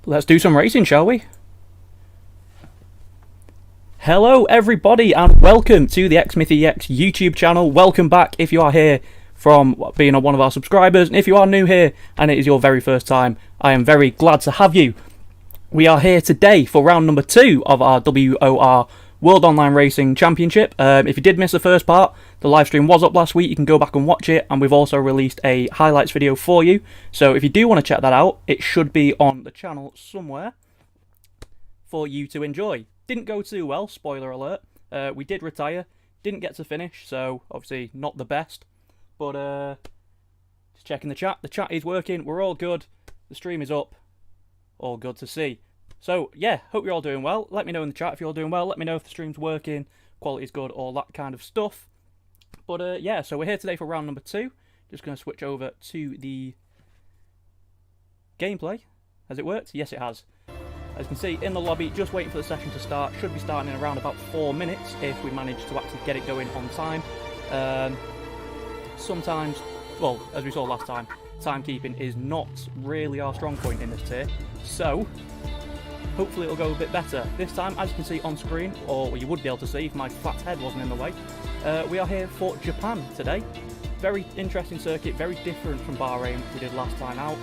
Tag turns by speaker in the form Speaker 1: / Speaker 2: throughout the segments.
Speaker 1: Let's do some racing, shall we? Hello everybody and welcome to the XSmithyX YouTube channel. Welcome back if you are here from being one of our subscribers, and if you are new here and it is your very first time, I am very glad to have you. We are here today for round number 2 of our WOR World Online Racing Championship. If you did miss the first part, the live stream was up last week. You can go back and watch it, and we've also released a highlights video for you. So if you do want to check that out, it should be on the channel somewhere for you to enjoy. Didn't go too well, spoiler alert. We did retire, didn't get to finish, so obviously not the best. But just checking the chat. The chat is working, we're all good. The stream is up, all good to see. So yeah, hope you're all doing well. Let me know in the chat if you're all doing well. Let me know if the stream's working, quality's good, all that kind of stuff. But yeah, so we're here today for round number 2. Just going to switch over to the gameplay. Has it worked? Yes, it has. As you can see, in the lobby, just waiting for the session to start. Should be starting in around about 4 minutes if we manage to actually get it going on time. Sometimes, well, as we saw last time, timekeeping is not really our strong point in this tier. So hopefully it'll go a bit better. This time, as you can see on screen, or you would be able to see if my flat head wasn't in the way, we are here for Japan today. Very interesting circuit, very different from Bahrain we did last time out.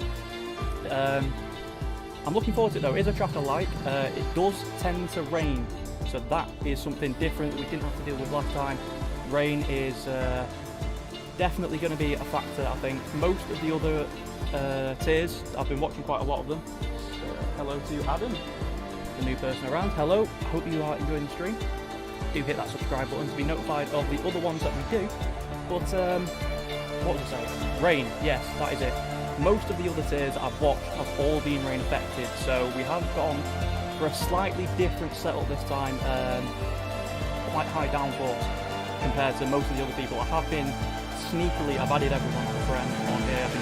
Speaker 1: I'm looking forward to it though. It is a track I like. It does tend to rain, so that is something different that we didn't have to deal with last time. Rain is definitely going to be a factor, I think. Most of the other tiers, I've been watching quite a lot of them. Hello to Adam, the new person around. Hello, I hope you are enjoying the stream. Do hit that subscribe button to be notified of the other ones that we do. But, what was I saying? Rain, yes, that is it. Most of the other tiers I've watched have all been rain affected, so we have gone for a slightly different setup this time, quite high downforce compared to most of the other people. I have been sneakily, I've added everyone as a friend on here, I've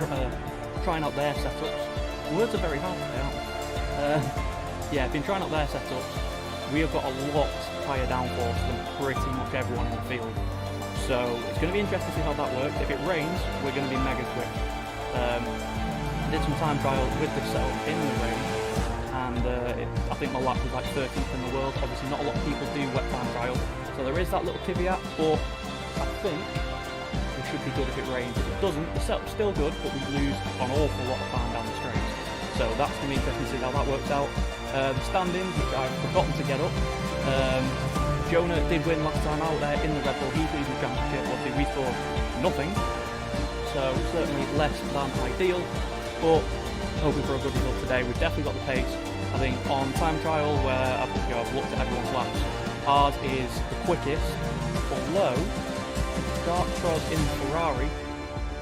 Speaker 1: been trying out their setups. Words are very hard today, aren't they? Yeah, I've been trying out their setups. We have got a lot higher downforce than pretty much everyone in the field. So it's going to be interesting to see how that works. If it rains, we're going to be mega quick. I did some time trial with this setup in the rain, and I think my lap was like 13th in the world. Obviously not a lot of people do wet time trial, so there is that little caveat, but I think we should be good if it rains. If it doesn't, the setup's still good, but we lose an awful lot of time down the straight. So that's going to be interesting to see how that works out. The standings, which I've forgotten to get up. Jonah did win last time out there in the Red Bull. He's leading the championship. Obviously we scored nothing, so certainly less than ideal, but hoping for a good result today. We've definitely got the pace. I think on time trial, where I've looked at everyone's laps, ours is the quickest, although Dark Cross in Ferrari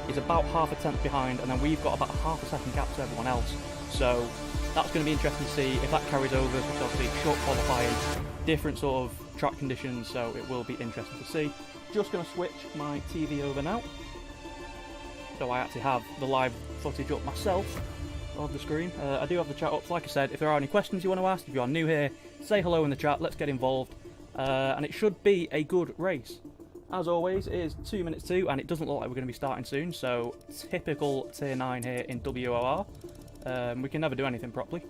Speaker 1: is about half a tenth behind, and then we've got about a half a second gap to everyone else. So that's going to be interesting to see if that carries over, because obviously short qualifying, different sort of track conditions, so it will be interesting to see. Just going to switch my TV over now, so I actually have the live footage up myself of the screen. I do have the chat up. Like I said, if there are any questions you want to ask, if you are new here, say hello in the chat, let's get involved. And it should be a good race. As always, it is 2 minutes to, and it doesn't look like we're going to be starting soon, so typical tier 9 here in WOR. We can never do anything properly.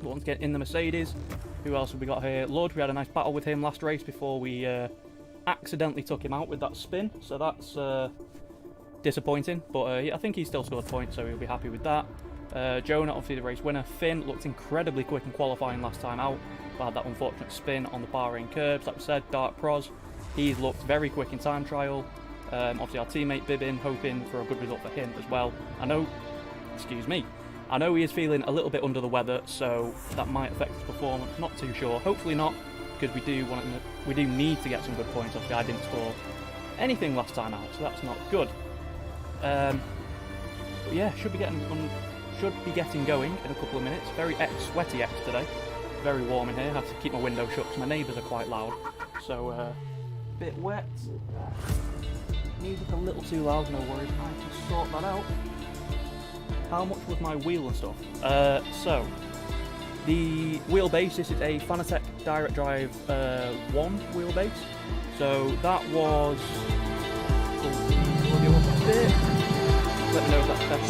Speaker 1: But once again, in the Mercedes, who else have we got here? Lord, we had a nice battle with him last race before we accidentally took him out with that spin, so that's disappointing, but I think he still scored points, so he'll be happy with that. Jonah, obviously the race winner. Finn looked incredibly quick in qualifying last time out, but had that unfortunate spin on the Bahrain curbs. Like we said, Dark Pros, he's looked very quick in time trial. Obviously our teammate Bibin, hoping for a good result for him as well. I know he is feeling a little bit under the weather, so that might affect his performance. Not too sure. Hopefully not, because we do need to get some good points. Obviously I didn't score anything last time out, so that's not good. But yeah, should be getting going in a couple of minutes. Very sweaty X today. Very warm in here. I have to keep my window shut because my neighbours are quite loud. So a bit wet. Music a little too loud. No worries. I can sort that out. How much was my wheel and stuff? So the wheelbase. This is a Fanatec Direct Drive 1 wheelbase. So that was. Let me know if that's better.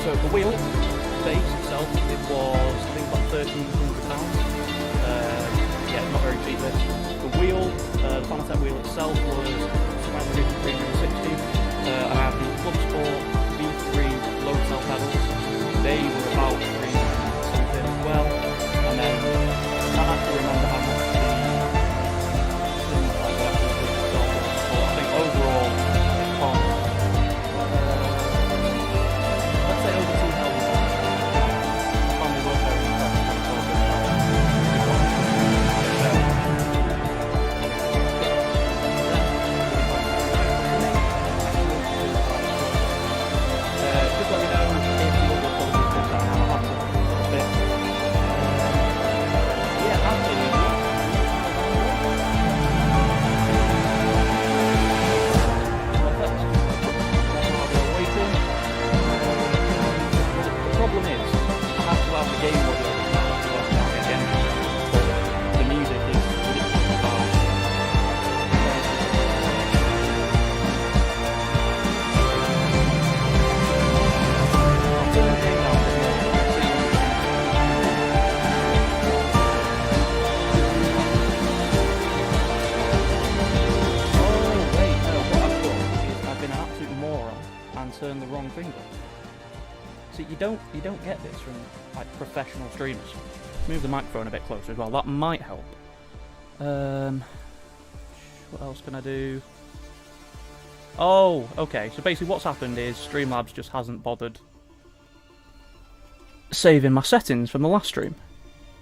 Speaker 1: So the wheel base itself, it was, I think, about £1,300. Yeah, not very cheap this. The wheel, the Fanatec wheel itself was around 360, and I have the Club Sport V3 load cell pedals. They were about 300 something as well, and then I can't actually remember how much the things like that was, but I think overall it cost, let's say over £2,000. I found the work very impressive. Just let me know if you want to follow this down. I'll have to a bit. Yeah, absolutely. Perfect. While we're waiting, the problem is I have to have the game audio to get the engine, but the music is ridiculously loud. I'll turn the game down a bit more. Oh wait, no, what I've done is I've been an absolute moron and turned the wrong thing on. See, you don't get this from like professional streamers. Move the microphone a bit closer as well. That might help. What else can I do? Oh, okay. So basically, what's happened is Streamlabs just hasn't bothered saving my settings from the last stream,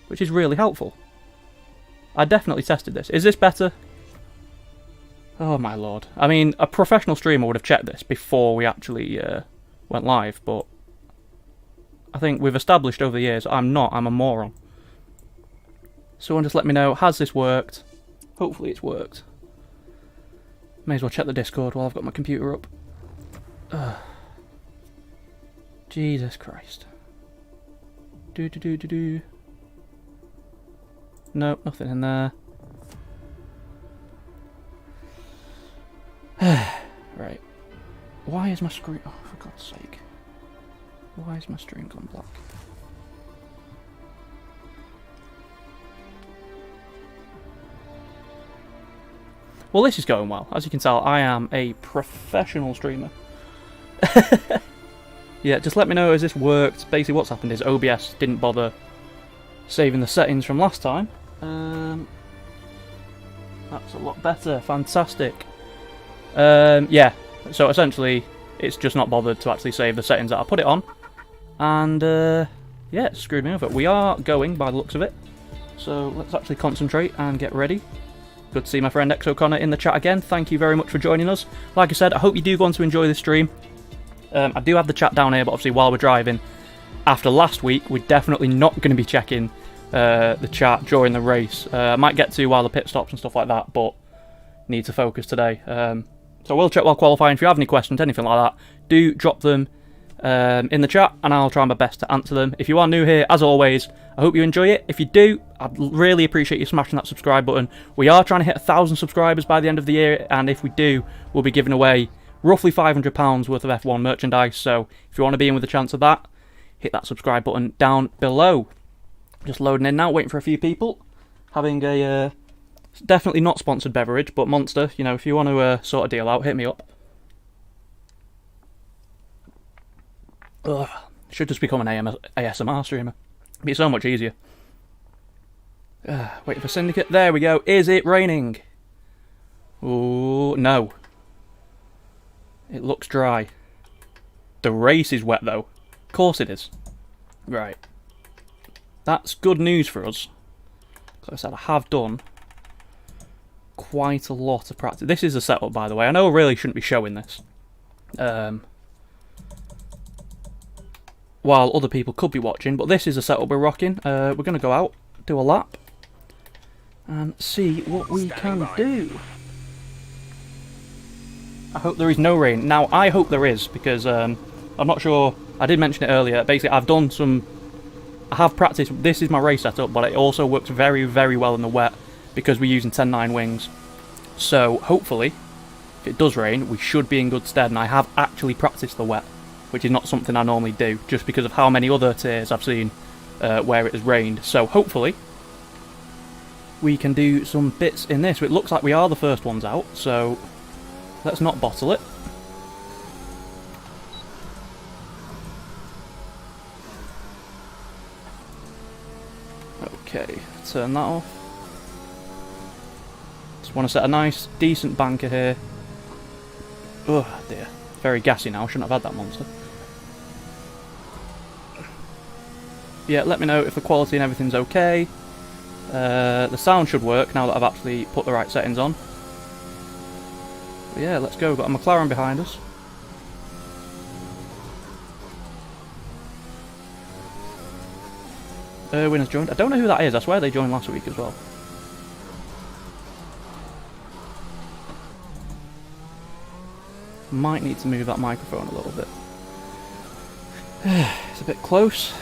Speaker 1: which is really helpful. I definitely tested this. Is this better? Oh my lord. I mean, a professional streamer would have checked this before we actually went live, but I think we've established over the years I'm a moron. Someone just let me know, has this worked? Hopefully it's worked. May as well check the Discord while I've got my computer up. Ugh. Jesus Christ. Do. Nope, nothing in there. Right. Why is my screen... Oh, for God's sake. Why is my stream gone black? Well, this is going well. As you can tell, I am a professional streamer. Yeah, just let me know, has this worked? Basically, what's happened is OBS didn't bother saving the settings from last time. That's a lot better. Fantastic. Yeah, so essentially, it's just not bothered to actually save the settings that I put it on. And, yeah, it screwed me over. We are going, by the looks of it. So, let's actually concentrate and get ready. Good to see my friend X O'Connor in the chat again. Thank you very much for joining us. Like I said, I hope you do go on to enjoy this stream. I do have the chat down here, but obviously while we're driving, after last week, we're definitely not going to be checking the chat during the race. I might get to while the pit stops and stuff like that, but need to focus today. So we'll check while qualifying. If you have any questions, anything like that, do drop them in the chat, and I'll try my best to answer them. If you are new here, as always, I hope you enjoy it. If you do, I'd really appreciate you smashing that subscribe button. We are trying to hit 1,000 subscribers by the end of the year, and if we do, we'll be giving away roughly £500 worth of F1 merchandise. So if you want to be in with a chance of that, hit that subscribe button down below. Just loading in now, waiting for a few people. Having a definitely not sponsored beverage, but Monster, you know, if you want to sort a deal out, hit me up. Ugh, should just become an ASMR streamer. It'd be so much easier. Waiting for Syndicate. There we go. Is it raining? Ooh, no. It looks dry. The race is wet though. Of course it is. Right. That's good news for us. Like I said, I have done quite a lot of practice. This is a setup, by the way. I know I really shouldn't be showing this. While other people could be watching, but this is a setup we're rocking. We're going to go out, do a lap, and see what we can do. I hope there is no rain. Now, I hope there is, because I'm not sure. I did mention it earlier. Basically, I've done some... I have practiced. This is my race setup, but it also works very, very well in the wet, because we're using 10.9 wings. So, hopefully, if it does rain, we should be in good stead, and I have actually practiced the wet. which is not something I normally do, just because of how many other tiers I've seen where it has rained. So hopefully we can do some bits in this. It looks like we are the first ones out, so let's not bottle it. Okay, turn that off. Just want to set a nice, decent banker here. Oh dear, very gassy now, shouldn't have had that monster. Yeah, let me know if the quality and everything's okay. The sound should work now that I've actually put the right settings on. But yeah, let's go. We've got a McLaren behind us. Erwin has joined. I don't know who that is. I swear they joined last week as well. Might need to move that microphone a little bit. It's a bit close.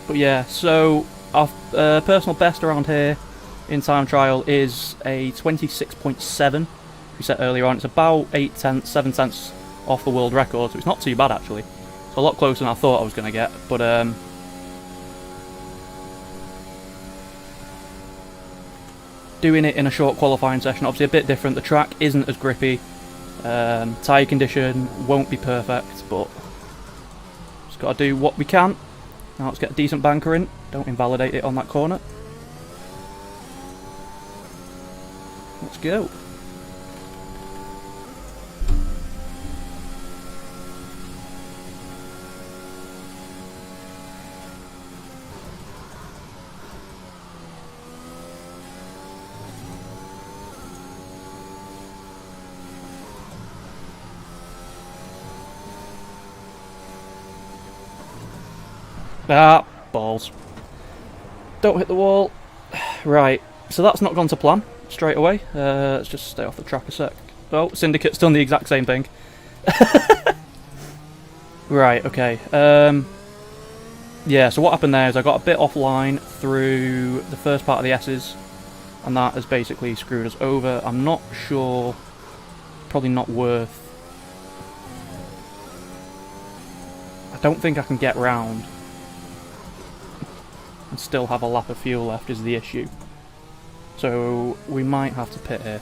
Speaker 1: But yeah, so our personal best around here in time trial is a 26.7. We set earlier on. It's about 7 tenths off the world record, so it's not too bad actually. It's a lot closer than I thought I was going to get, but doing it in a short qualifying session, obviously a bit different. The track isn't as grippy. Tyre condition won't be perfect, but just got to do what we can. Now let's get a decent banker in. Don't invalidate it on that corner. Let's go. Ah, balls. Don't hit the wall. Right, so that's not gone to plan straight away. Let's just stay off the track a sec. Oh, Syndicate's done the exact same thing. Right, okay. Yeah, so what happened there is I got a bit offline through the first part of the S's, and that has basically screwed us over. I'm not sure. Probably not worth. I don't think I can get round and still have a lap of fuel left is the issue. So we might have to pit here.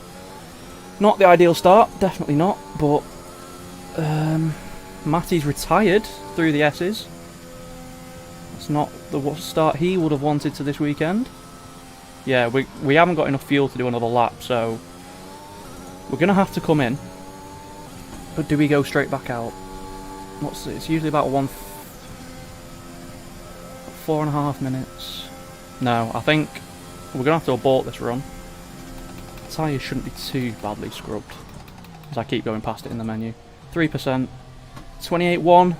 Speaker 1: Not the ideal start, definitely not, but Matty's retired through the S's. That's not the start he would have wanted to this weekend. Yeah, we haven't got enough fuel to do another lap, so we're going to have to come in. But do we go straight back out? It's usually about 4.5 minutes. No, I think we're going to have to abort this run. Tyres shouldn't be too badly scrubbed, as I keep going past it in the menu. 3%, 28.1.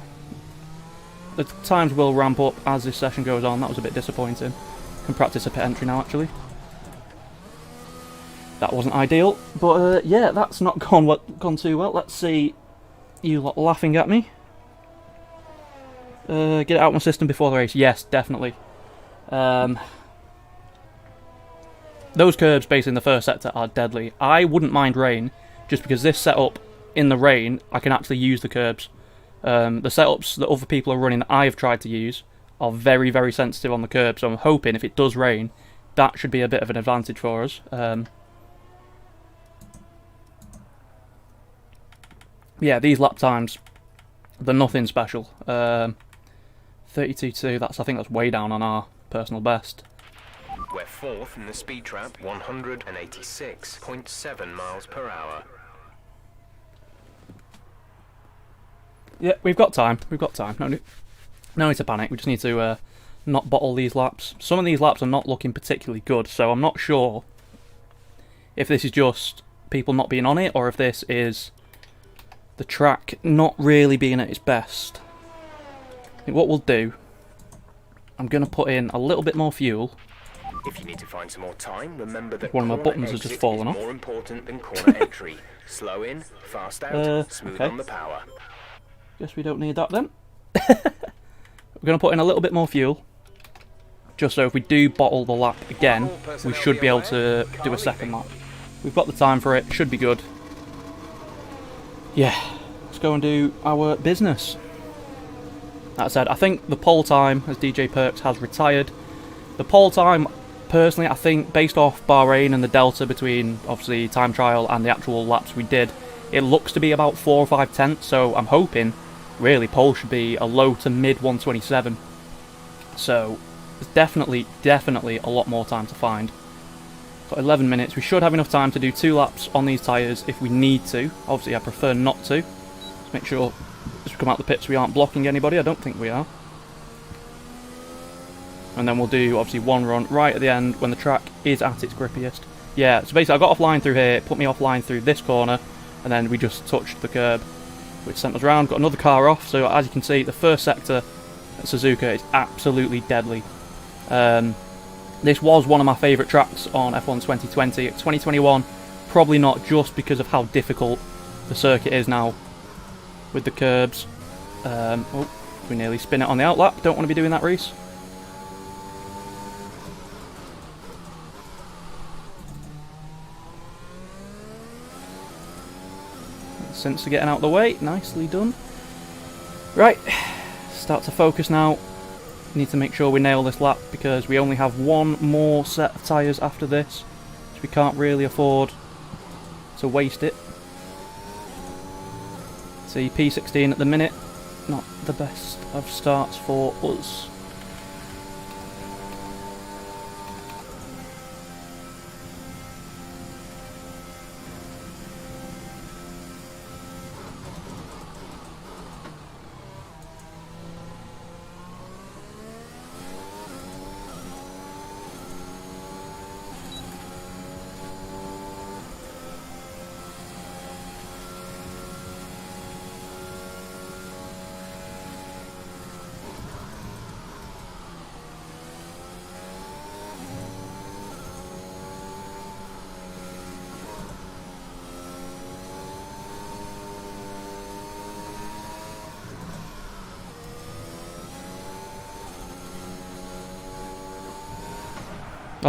Speaker 1: The times will ramp up as this session goes on. That was a bit disappointing. Can practice a pit entry now, actually. That wasn't ideal, but yeah, that's not gone too well. Let's see you lot laughing at me. Get it out of my system before the race. Yes, definitely. Those curbs based in the first sector are deadly. I wouldn't mind rain, just because this setup in the rain, I can actually use the curbs. The setups that other people are running that I have tried to use are very, very sensitive on the curb, so I'm hoping if it does rain, that should be a bit of an advantage for us. Yeah, these lap times, they're nothing special. 32.2, I think that's way down on our personal best.
Speaker 2: We're fourth in the speed trap, 186.7 miles per hour.
Speaker 1: Yeah, we've got time. We've got time. No need to panic. We just need to not bottle these laps. Some of these laps are not looking particularly good, so I'm not sure if this is just people not being on it, or if this is the track not really being at its best. I think what we'll do, I'm going to put in a little bit more fuel.
Speaker 2: If you need to find some more time, remember that
Speaker 1: one of my buttons has just fallen off.
Speaker 2: More important than corner entry. Slow in, fast out, smooth on the power.
Speaker 1: Guess we don't need that then. We're going to put in a little bit more fuel, just so if we do bottle the lap again, we should be able to do a second lap. We've got the time for it, should be good. Yeah, let's go and do our business. That said, I think the pole time, as DJ Perks has retired, the pole time, personally, I think, based off Bahrain and the delta between, obviously, time trial and the actual laps we did, it looks to be about 4 or 5 tenths, so I'm hoping, really, pole should be a low to mid 127. So, there's definitely a lot more time to find. Got 11 minutes, we should have enough time to do 2 laps on these tyres if we need to. Obviously, I prefer not to. Let's make sure, as we come out the pits, we aren't blocking anybody. I don't think we are. And then we'll do, obviously, 1 run right at the end when the track is at its grippiest. Yeah, so basically I got offline through here, put me offline through this corner, and then we just touched the curb, which sent us around, got another car off. So as you can see, the first sector at Suzuka is absolutely deadly. This was one of my favourite tracks on F1 2020. 2021, probably not, just because of how difficult the circuit is now with the curbs. Oh, we nearly spin it on the outlap. Don't want to be doing that, Reese. Since we're getting out of the way, nicely done. Right, start to focus now. Need to make sure we nail this lap because we only have 1 more set of tyres after this, so we can't really afford to waste it. See, P16 at the minute, not the best of starts for us.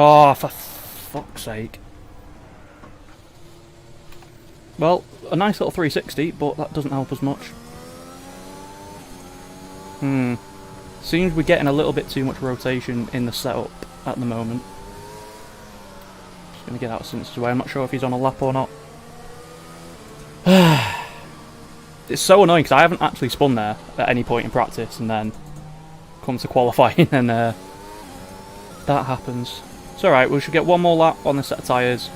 Speaker 1: Oh, for fuck's sake. Well, a nice little 360, but that doesn't help us much. Seems we're getting a little bit too much rotation in the setup at the moment. Just going to get out of Since's way. I'm not sure if he's on a lap or not. It's so annoying because I haven't actually spun there at any point in practice, and then come to qualifying and that happens. It's alright, we should get 1 more lap on this set of tyres.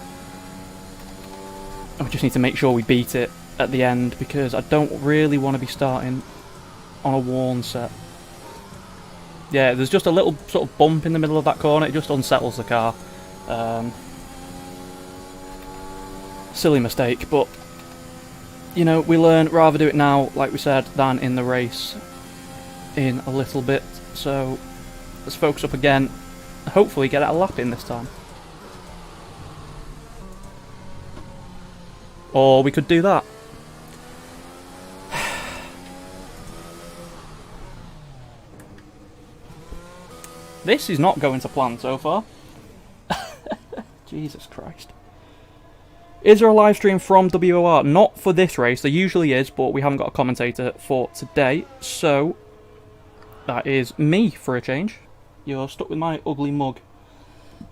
Speaker 1: And we just need to make sure we beat it at the end, because I don't really want to be starting on a worn set. Yeah, there's just a little sort of bump in the middle of that corner, it just unsettles the car. Silly mistake, but you know, we learn rather do it now, like we said, than in the race in a little bit. So let's focus up again. Hopefully get a lap in this time. Or we could do that. This is not going to plan so far. Jesus Christ. Is there a live stream from WOR? Not for this race. There usually is, but we haven't got a commentator for today. So that is me for a change. You're stuck with my ugly mug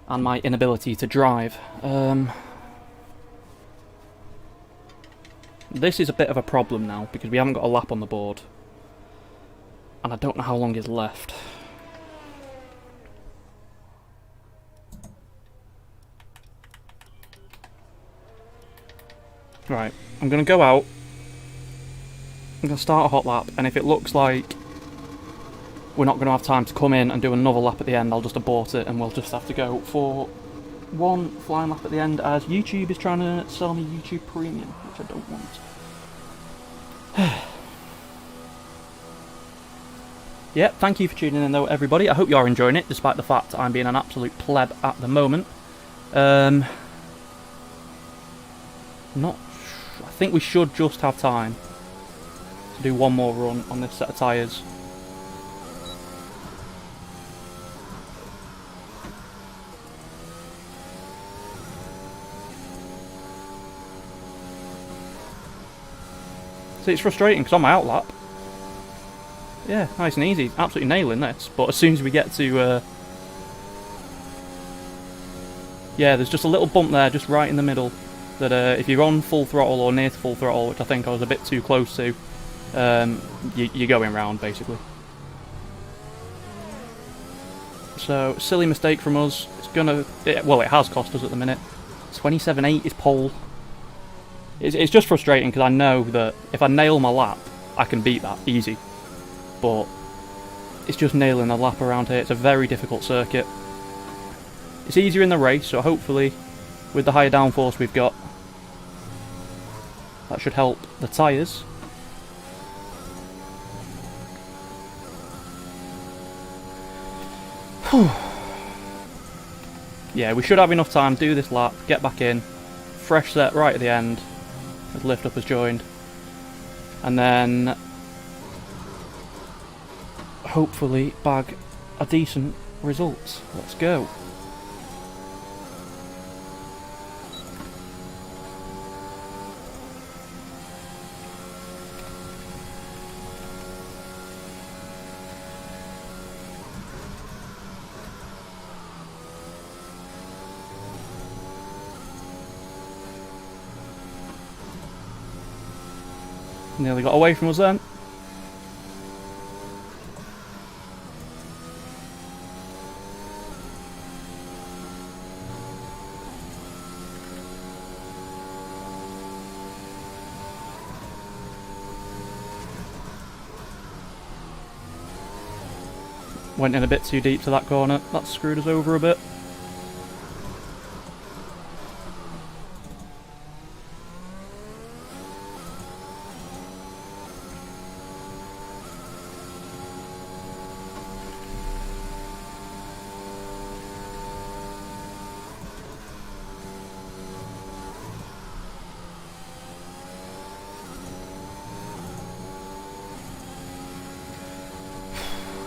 Speaker 1: and my inability to drive. This is a bit of a problem now because we haven't got a lap on the board. And I don't know how long is left. Right, I'm going to go out. I'm going to start a hot lap, and if it looks like we're not going to have time to come in and do another lap at the end, I'll just abort it and we'll just have to go for 1 flying lap at the end, as YouTube is trying to sell me YouTube Premium, which I don't want. Yeah, thank you for tuning in though, everybody. I hope you're enjoying it, despite the fact I'm being an absolute pleb at the moment. I think we should just have time to do 1 more run on this set of tyres. So it's frustrating because on my outlap, yeah, nice and easy, absolutely nailing this. But as soon as we get to, yeah, there's just a little bump there, just right in the middle, that if you're on full throttle or near to full throttle, which I think I was a bit too close to, you're going round basically. So silly mistake from us. It's gonna, well, it has cost us at the minute. 27.8 is pole. It's just frustrating because I know that if I nail my lap, I can beat that easy. But it's just nailing the lap around here. It's a very difficult circuit. It's easier in the race, so hopefully with the higher downforce we've got, that should help the tyres. Yeah, we should have enough time to do this lap, get back in, fresh set right at the end, as lift up has joined, and then hopefully bag a decent result. Let's go. Nearly got away from us then. Went in a bit too deep to that corner. That screwed us over a bit.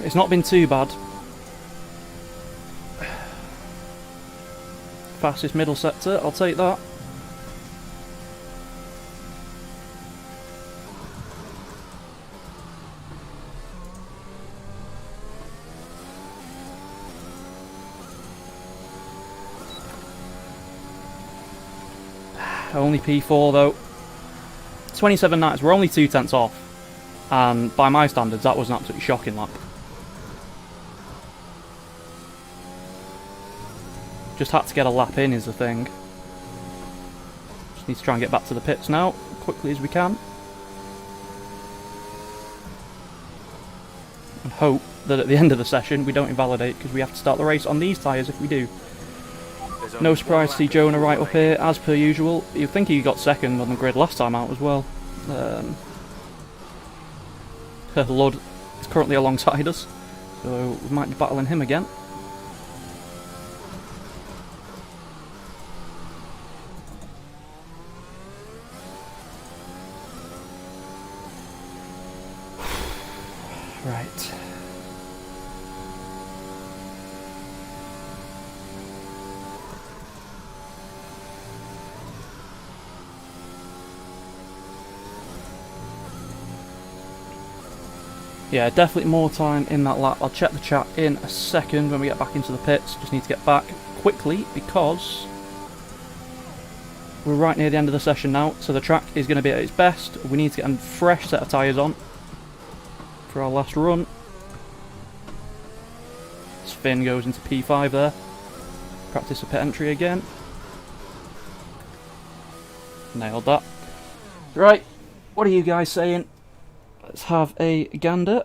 Speaker 1: It's not been too bad. Fastest middle sector, I'll take that. Only P4 though. 27 nights, we're only 2/10 off. And by my standards, that was an absolutely shocking lap. Just had to get a lap in is the thing. Just need to try and get back to the pits now, quickly as we can. And hope that at the end of the session we don't invalidate, because we have to start the race on these tyres if we do. No surprise to see Jonah right up here, as per usual. You'd think he got second on the grid last time out as well. Lud is currently alongside us, so we might be battling him again. Right. Yeah, definitely more time in that lap. I'll check the chat in a second when we get back into the pits. Just need to get back quickly because we're right near the end of the session now, so the track is going to be at its best. We need to get a fresh set of tyres on for our last run. Spin goes into P5 there. Practice a pit entry again. Nailed that. Right, what are you guys saying? Let's have a gander.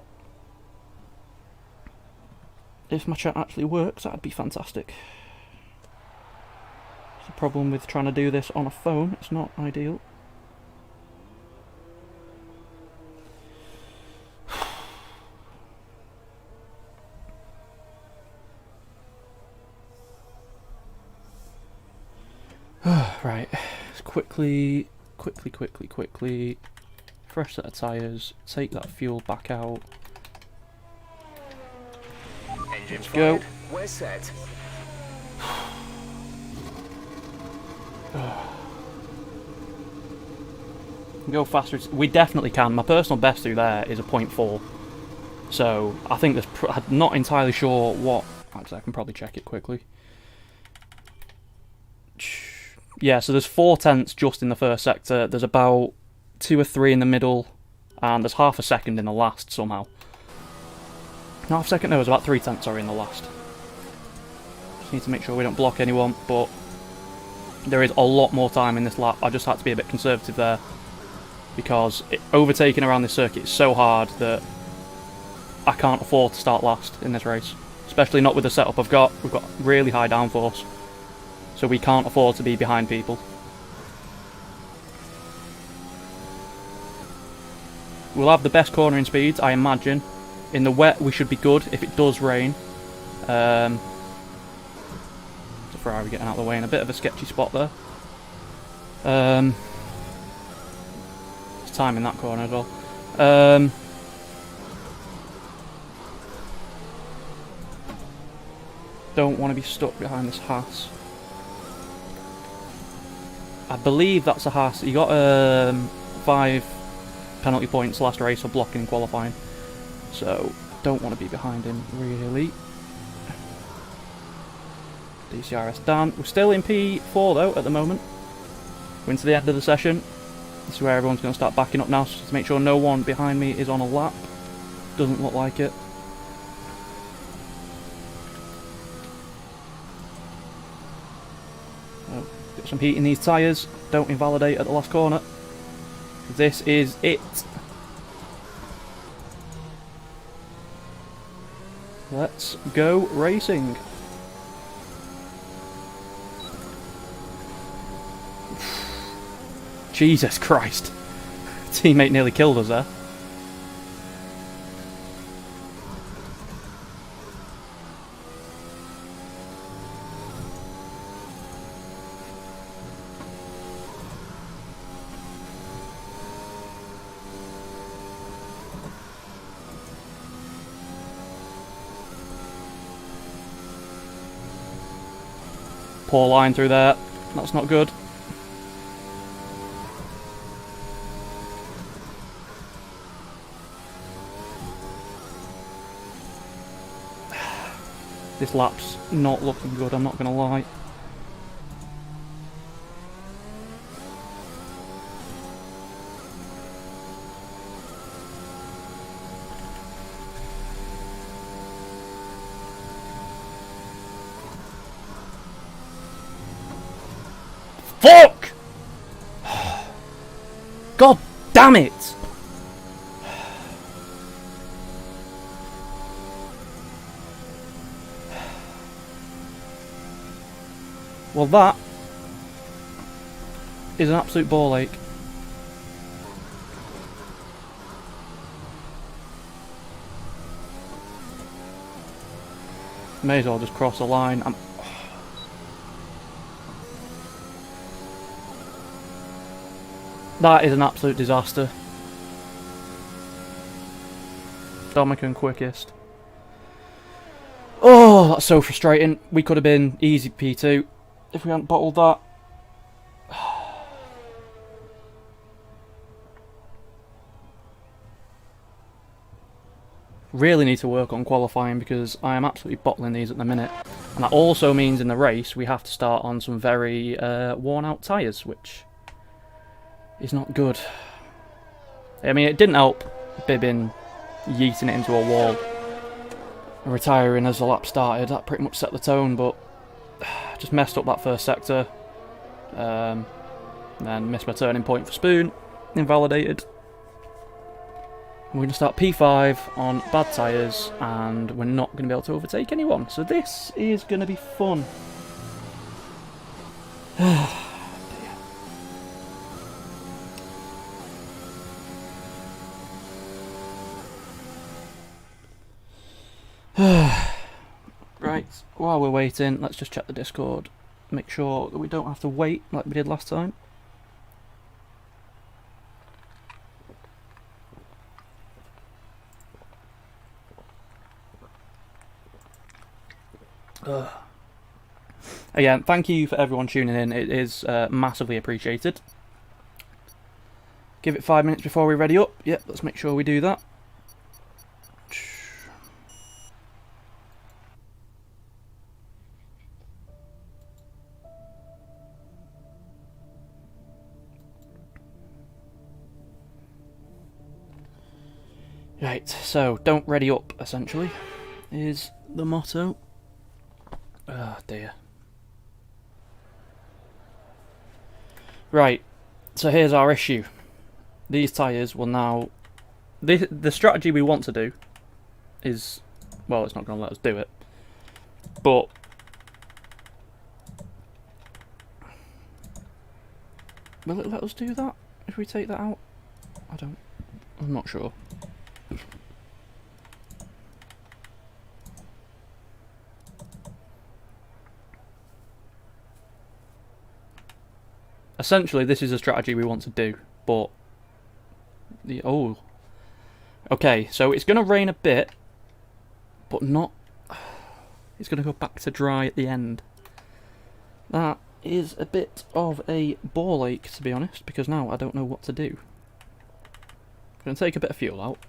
Speaker 1: If my chat actually works, that'd be fantastic. There's a problem with trying to do this on a phone, it's not ideal. Right, let's quickly, fresh set of tyres, take that fuel back out.
Speaker 2: Engine
Speaker 1: Let's go.
Speaker 2: We're set.
Speaker 1: can go faster. We definitely can. My personal best through there is a 0.4. So I think there's. I'm not entirely sure what. Actually, I can probably check it quickly. Yeah, so there's 4 tenths just in the first sector. There's about 2 or 3 in the middle, and there's half a second in the last somehow. Half a second? No, there's about 3 tenths, sorry, in the last. Just need to make sure we don't block anyone, but there is a lot more time in this lap. I just had to be a bit conservative there, because overtaking around this circuit is so hard that I can't afford to start last in this race. Especially not with the setup I've got. We've got really high downforce, so we can't afford to be behind people. We'll have the best cornering speeds, I imagine. In the wet, we should be good if it does rain. It's a Ferrari getting out of the way in a bit of a sketchy spot there. It's time in that corner as well. Don't want to be stuck behind this Haas. I believe that's a Haas. He got 5 penalty points last race for blocking in qualifying, so don't want to be behind him really. DCRS Dan. We're still in P4 though at the moment. We're into the end of the session. This is where everyone's going to start backing up now, so to make sure no one behind me is on a lap. Doesn't look like it. Get some heat in these tyres. Don't invalidate at the last corner. This is it. Let's go racing. Jesus Christ. Teammate nearly killed us there. Poor line through there. That's not good. This lap's not looking good, I'm not going to lie. Fuck! God damn it! Well, that is an absolute ball ache. May as well just cross the line. That is an absolute disaster. Dominican quickest. Oh, that's so frustrating. We could have been easy P2 if we hadn't bottled that. Really need to work on qualifying because I am absolutely bottling these at the minute. And that also means in the race we have to start on some very worn out tyres, which is not good. I mean, it didn't help Bibbin yeeting it into a wall and retiring as the lap started. That pretty much set the tone, but just messed up that first sector. Then missed my turning point for Spoon. Invalidated. We're going to start P5 on bad tyres, and we're not going to be able to overtake anyone. So this is going to be fun. Right, while we're waiting, let's just check the Discord. Make sure that we don't have to wait like we did last time. Again, thank you for everyone tuning in. It is massively appreciated. Give it 5 minutes before we ready up. Yep, let's make sure we do that. Right, so don't ready up, essentially, is the motto. Oh dear. Right, so here's our issue. These tyres will now... The strategy we want to do is... Well, it's not going to let us do it. But... Will it let us do that if we take that out? I'm not sure. Essentially, this is a strategy we want to do, but... Okay, so it's going to rain a bit, but not... It's going to go back to dry at the end. That is a bit of a ball ache, to be honest, because now I don't know what to do. I'm going to take a bit of fuel out.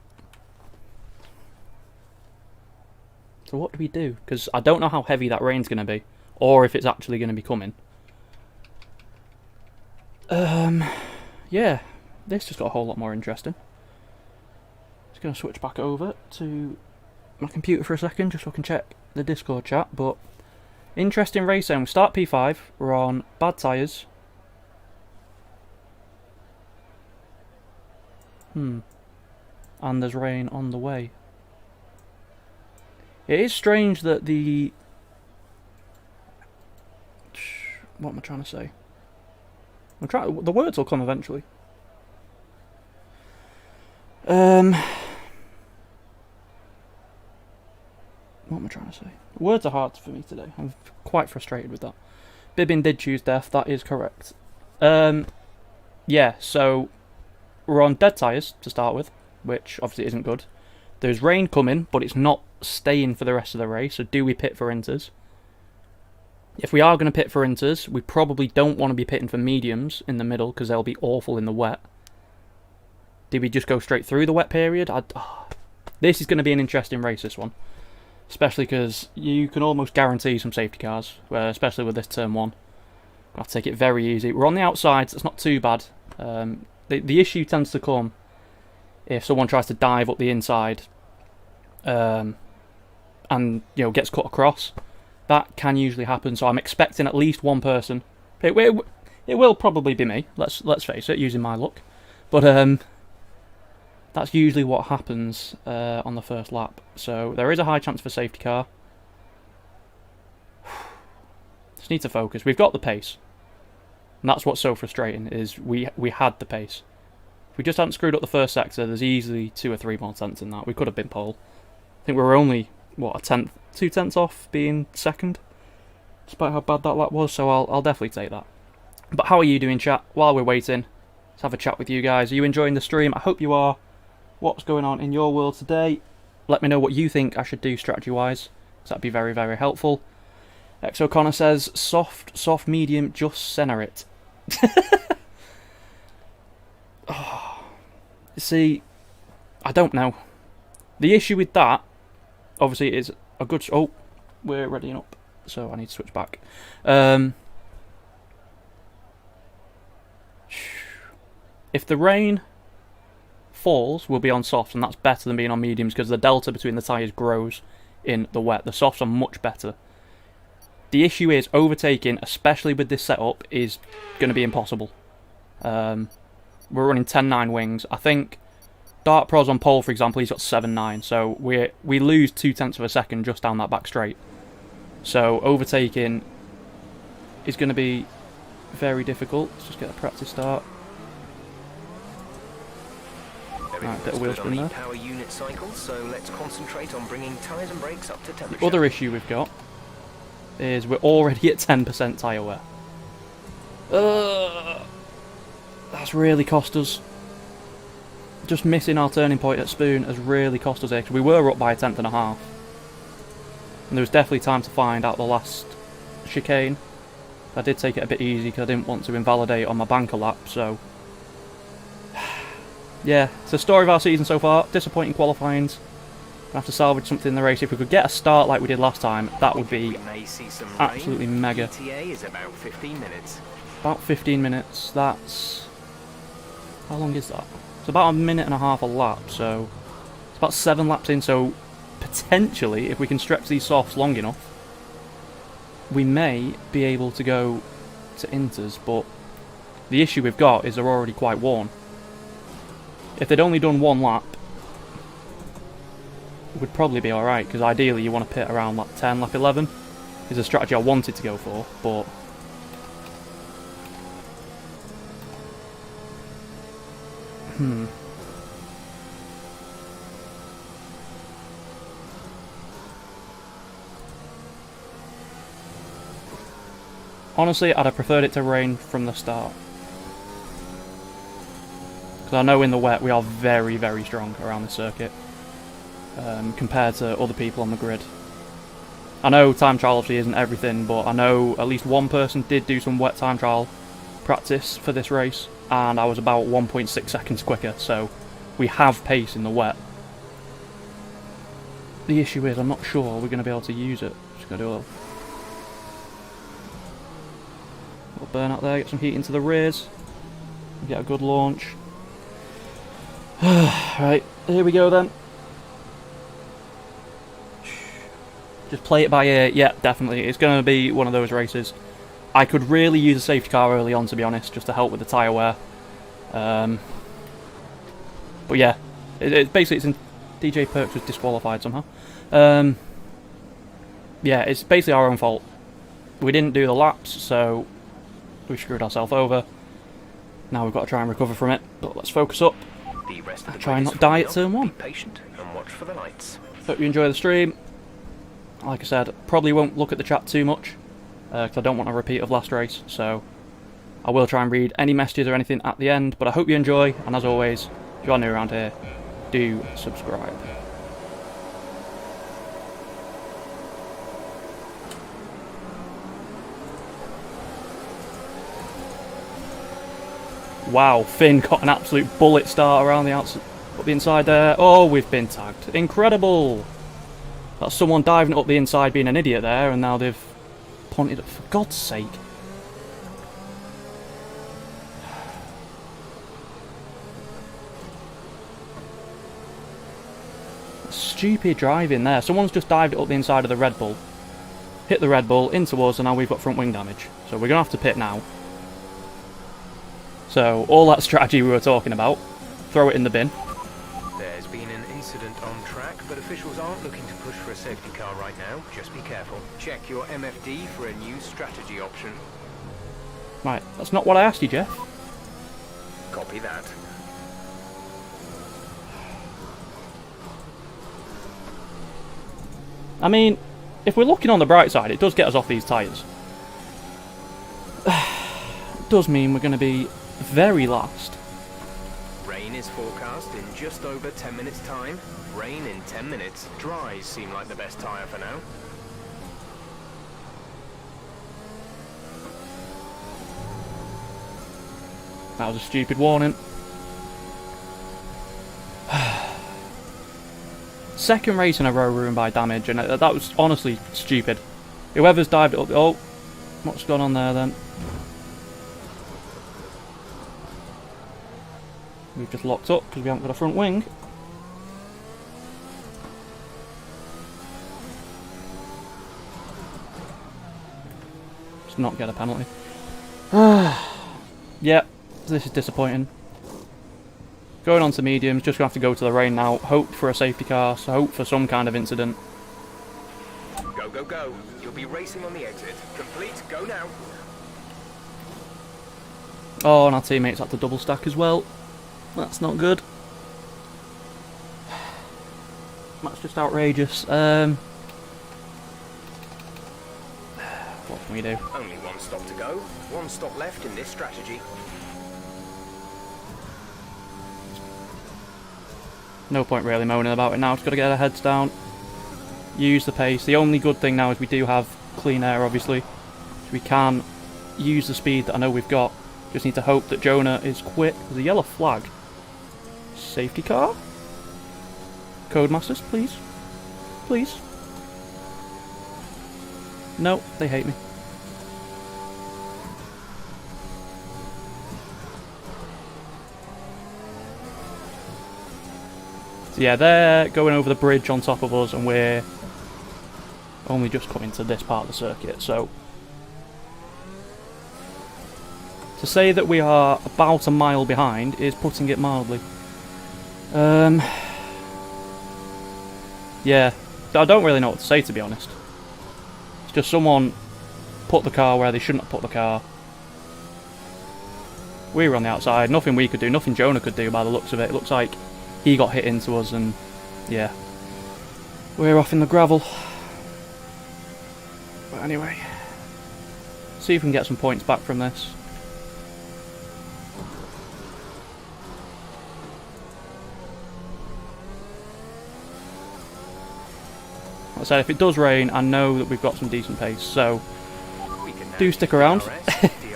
Speaker 1: So what do we do? Because I don't know how heavy that rain's going to be, or if it's actually going to be coming. Yeah, this just got a whole lot more interesting. Just going to switch back over to my computer for a second, just so I can check the Discord chat, but interesting racing. We start P5, we're on bad tyres. And there's rain on the way. It is strange that the... What am I trying to say? The words will come eventually. What am I trying to say? Words are hard for me today. I'm quite frustrated with that. Bibbin did choose death, that is correct. Yeah, so we're on dead tyres to start with, which obviously isn't good. There's rain coming, but it's not staying for the rest of the race, so do we pit for inters? If we are going to pit for inters, we probably don't want to be pitting for mediums in the middle, because they'll be awful in the wet. Did we just go straight through the wet period? This is going to be an interesting race, this one. Especially because you can almost guarantee some safety cars, especially with this turn 1. I'll take it very easy. We're on the outside, so it's not too bad. The issue tends to come if someone tries to dive up the inside and gets cut across. That can usually happen, so I'm expecting at least one person. It will probably be me, let's face it, using my luck. But that's usually what happens on the first lap. So there is a high chance for safety car. Just need to focus. We've got the pace. And that's what's so frustrating, is we had the pace. If we just hadn't screwed up the first sector, there's easily 2 or 3 more tenths in that. We could have been pole. I think we were only, what, a tenth, 2 tenths off being second, despite how bad that lap was, so I'll definitely take that. But how are you doing, chat? While we're waiting, let's have a chat with you guys. Are you enjoying the stream? I hope you are. What's going on in your world today? Let me know what you think I should do strategy-wise, because that'd be very, very helpful. X O'Connor says, soft, medium, just center it. See, I don't know. The issue with that, obviously, is a good... Oh, we're readying up, so I need to switch back. If the rain falls, we'll be on softs, and that's better than being on mediums, because the delta between the tyres grows in the wet. The softs are much better. The issue is overtaking, especially with this setup, is going to be impossible. We're running 10.9 wings. I think Dart Pro's on pole, for example, he's got 7.9, so we lose 2 tenths of a second just down that back straight. So overtaking is going to be very difficult. Let's just get a practice start. Right, bit of wheel spin there.
Speaker 2: Power unit cycle, so let's concentrate on bringing tyres and brakes up to temperature.
Speaker 1: The other issue we've got is we're already at 10% tyre wear. That's really cost us. Just missing our turning point at Spoon has really cost us here, because we were up by 1.5 tenths. And there was definitely time to find out the last chicane. I did take it a bit easy because I didn't want to invalidate on my banker lap, so... yeah, it's the story of our season so far. Disappointing qualifyings. We'll have to salvage something in the race. If we could get a start like we did last time, that would be absolutely mega.
Speaker 2: ETA is about 15 minutes.
Speaker 1: About 15 minutes. That's... how long is that? It's about a minute and a half a lap, so... it's about 7 laps in, so potentially, if we can stretch these softs long enough, we may be able to go to inters, but the issue we've got is they're already quite worn. If they'd only done 1 lap, it would probably be alright, because ideally you want to pit around lap 10, lap 11, is a strategy I wanted to go for, but... honestly, I'd have preferred it to rain from the start. Because I know in the wet we are very, very strong around the circuit. Compared to other people on the grid. I know time trial obviously isn't everything, but I know at least one person did do some wet time trial practice for this race, and I was about 1.6 seconds quicker, so we have pace in the wet. The issue is I'm not sure we're going to be able to use it. Just going to do a little burn out there, get some heat into the rears, get a good launch. Right, here we go then. Just play it by ear. Yeah, definitely. It's going to be one of those races. I could really use a safety car early on, to be honest, just to help with the tyre wear. But yeah, basically it's in DJ Perks was disqualified somehow. Yeah, it's basically our own fault. We didn't do the laps, so we screwed ourselves over. Now we've got to try and recover from it. But let's focus up.
Speaker 2: The rest of the
Speaker 1: Try and not die at turn 1.
Speaker 2: Be patient and watch for the lights.
Speaker 1: Hope you enjoy the stream. Like I said, probably won't look at the chat too much, because I don't want a repeat of last race, so I will try and read any messages or anything at the end, but I hope you enjoy, and as always, if you are new around here, do subscribe. Wow, Finn got an absolute bullet start around the outside, up the inside there. Oh, we've been tagged. Incredible! That's someone diving up the inside being an idiot there, and now they've punted it. For God's sake. Stupid driving there. Someone's just dived it up the inside of the Red Bull. Hit the Red Bull into us, and now we've got front wing damage. So we're going to have to pit now. So, all that strategy we were talking about, throw it in the bin.
Speaker 2: There's been an incident on track, but officials aren't looking to push for a safety car right now. Just be careful. Check your MFD for a new strategy option.
Speaker 1: Right, that's not what I asked you, Jeff.
Speaker 2: Copy that.
Speaker 1: I mean, if we're looking on the bright side, it does get us off these tyres. It does mean we're going to be very last.
Speaker 2: Rain is forecast in just over 10 minutes time. Rain in 10 minutes. Dries seem like the best tyre for now.
Speaker 1: That was a stupid warning. Second race in a row ruined by damage, and that was honestly stupid. Whoever's dived it up... oh, what's gone on there then? We've just locked up because we haven't got a front wing. Let's not get a penalty. Yep, this is disappointing. Going on to mediums, just going to have to go to the rain now. Hope for a safety car, so hope for some kind of incident.
Speaker 2: Go, go, go. You'll be racing on the exit. Complete, go now.
Speaker 1: Oh, and our teammates had to double stack as well. That's not good. That's just outrageous. What can we do?
Speaker 2: Only one stop to go. One stop left in this strategy.
Speaker 1: No point really moaning about it now. Just got to get our heads down. Use the pace. The only good thing now is we do have clean air, obviously. So we can use the speed that I know we've got. Just need to hope that Jonah is quick. There's a yellow flag. Safety car? Codemasters, please. Please. No, they hate me. So yeah, they're going over the bridge on top of us, and we're only just coming to this part of the circuit, so to say that we are about a mile behind is putting it mildly. Yeah, I don't really know what to say, to be honest. It's just someone put the car where they shouldn't have put the car. We were on the outside, nothing we could do, nothing Jonah could do by the looks of it. It looks like he got hit into us, and yeah, we're off in the gravel. But anyway, see if we can get some points back from this. Like I said, if it does rain, I know that we've got some decent pace, so do stick around.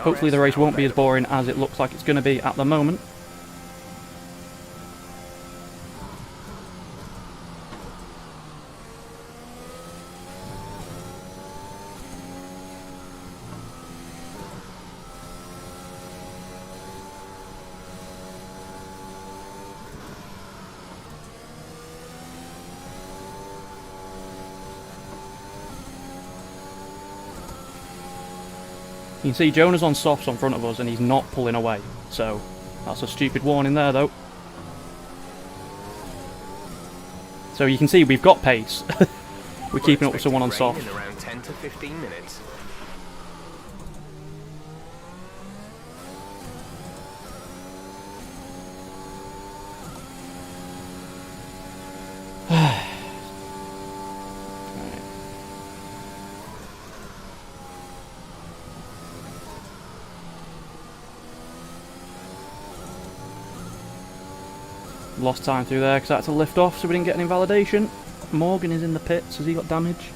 Speaker 1: Hopefully the race won't be as boring as it looks like it's going to be at the moment. You can see Jonah's on softs on front of us and he's not pulling away, so that's a stupid warning there though. So you can see we've got pace. We're keeping up with someone on soft.
Speaker 2: In around 10 to 15 minutes.
Speaker 1: Lost time through there because I had to lift off, so we didn't get any validation. Morgan is in the pits. Has he got damage?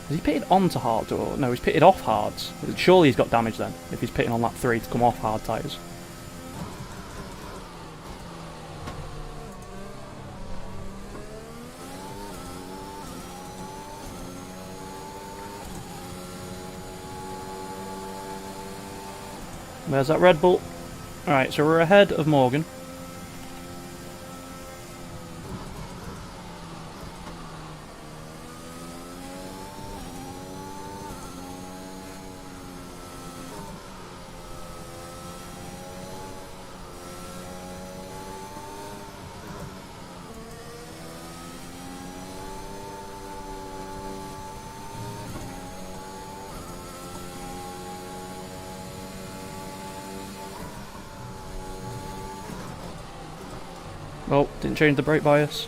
Speaker 1: Has he pitted onto hards or no? He's pitted off hards. Surely he's got damage then, if he's pitting on lap 3 to come off hard tyres. There's that Red Bull. Alright, so we're ahead of Morgan. Oh, didn't change the brake bias.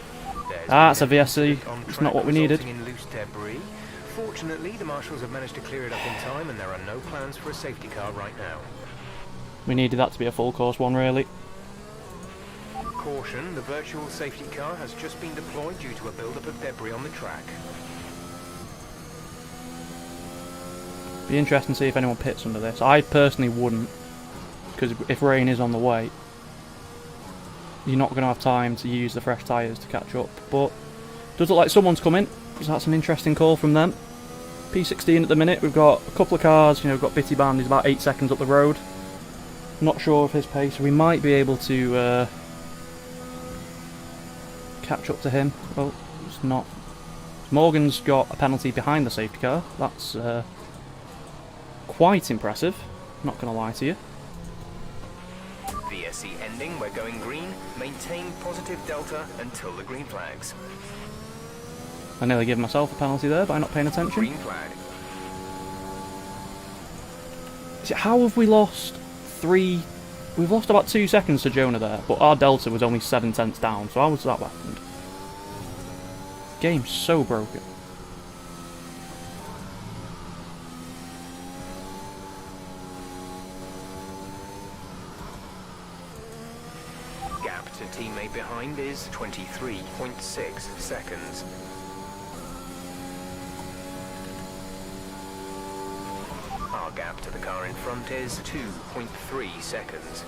Speaker 1: Ah, it's a VSC. It's not what we needed.
Speaker 2: In loose debris. Fortunately, the marshals have managed to clear it up in time, and there are no plans for a safety car right now.
Speaker 1: We needed that to be a full course one, really.
Speaker 2: Caution, the virtual safety car has just been deployed due to a build-up of debris on the track.
Speaker 1: Be interesting to see if anyone pits under this. I personally wouldn't, because if rain is on the way, you're not going to have time to use the fresh tyres to catch up. But it does look like someone's coming, so that's an interesting call from them. P16 at the minute. We've got a couple of cars. You know, we've got Bitty Band. He's about 8 seconds up the road. Not sure of his pace. We might be able to catch up to him. Well, it's not. Morgan's got a penalty behind the safety car. That's quite impressive. Not going to lie to you.
Speaker 2: VSC ending, we're going green. Maintain positive delta until the green flags.
Speaker 1: I nearly gave myself a penalty there by not paying attention.
Speaker 2: Green flag.
Speaker 1: How have we lost 3? We've lost about 2 seconds to Jonah there, but our delta was only 7 tenths down, so how was that happened? Game's so broken.
Speaker 2: Gap to teammate behind is 23.6 seconds. Our gap to the car in front is 2.3 seconds.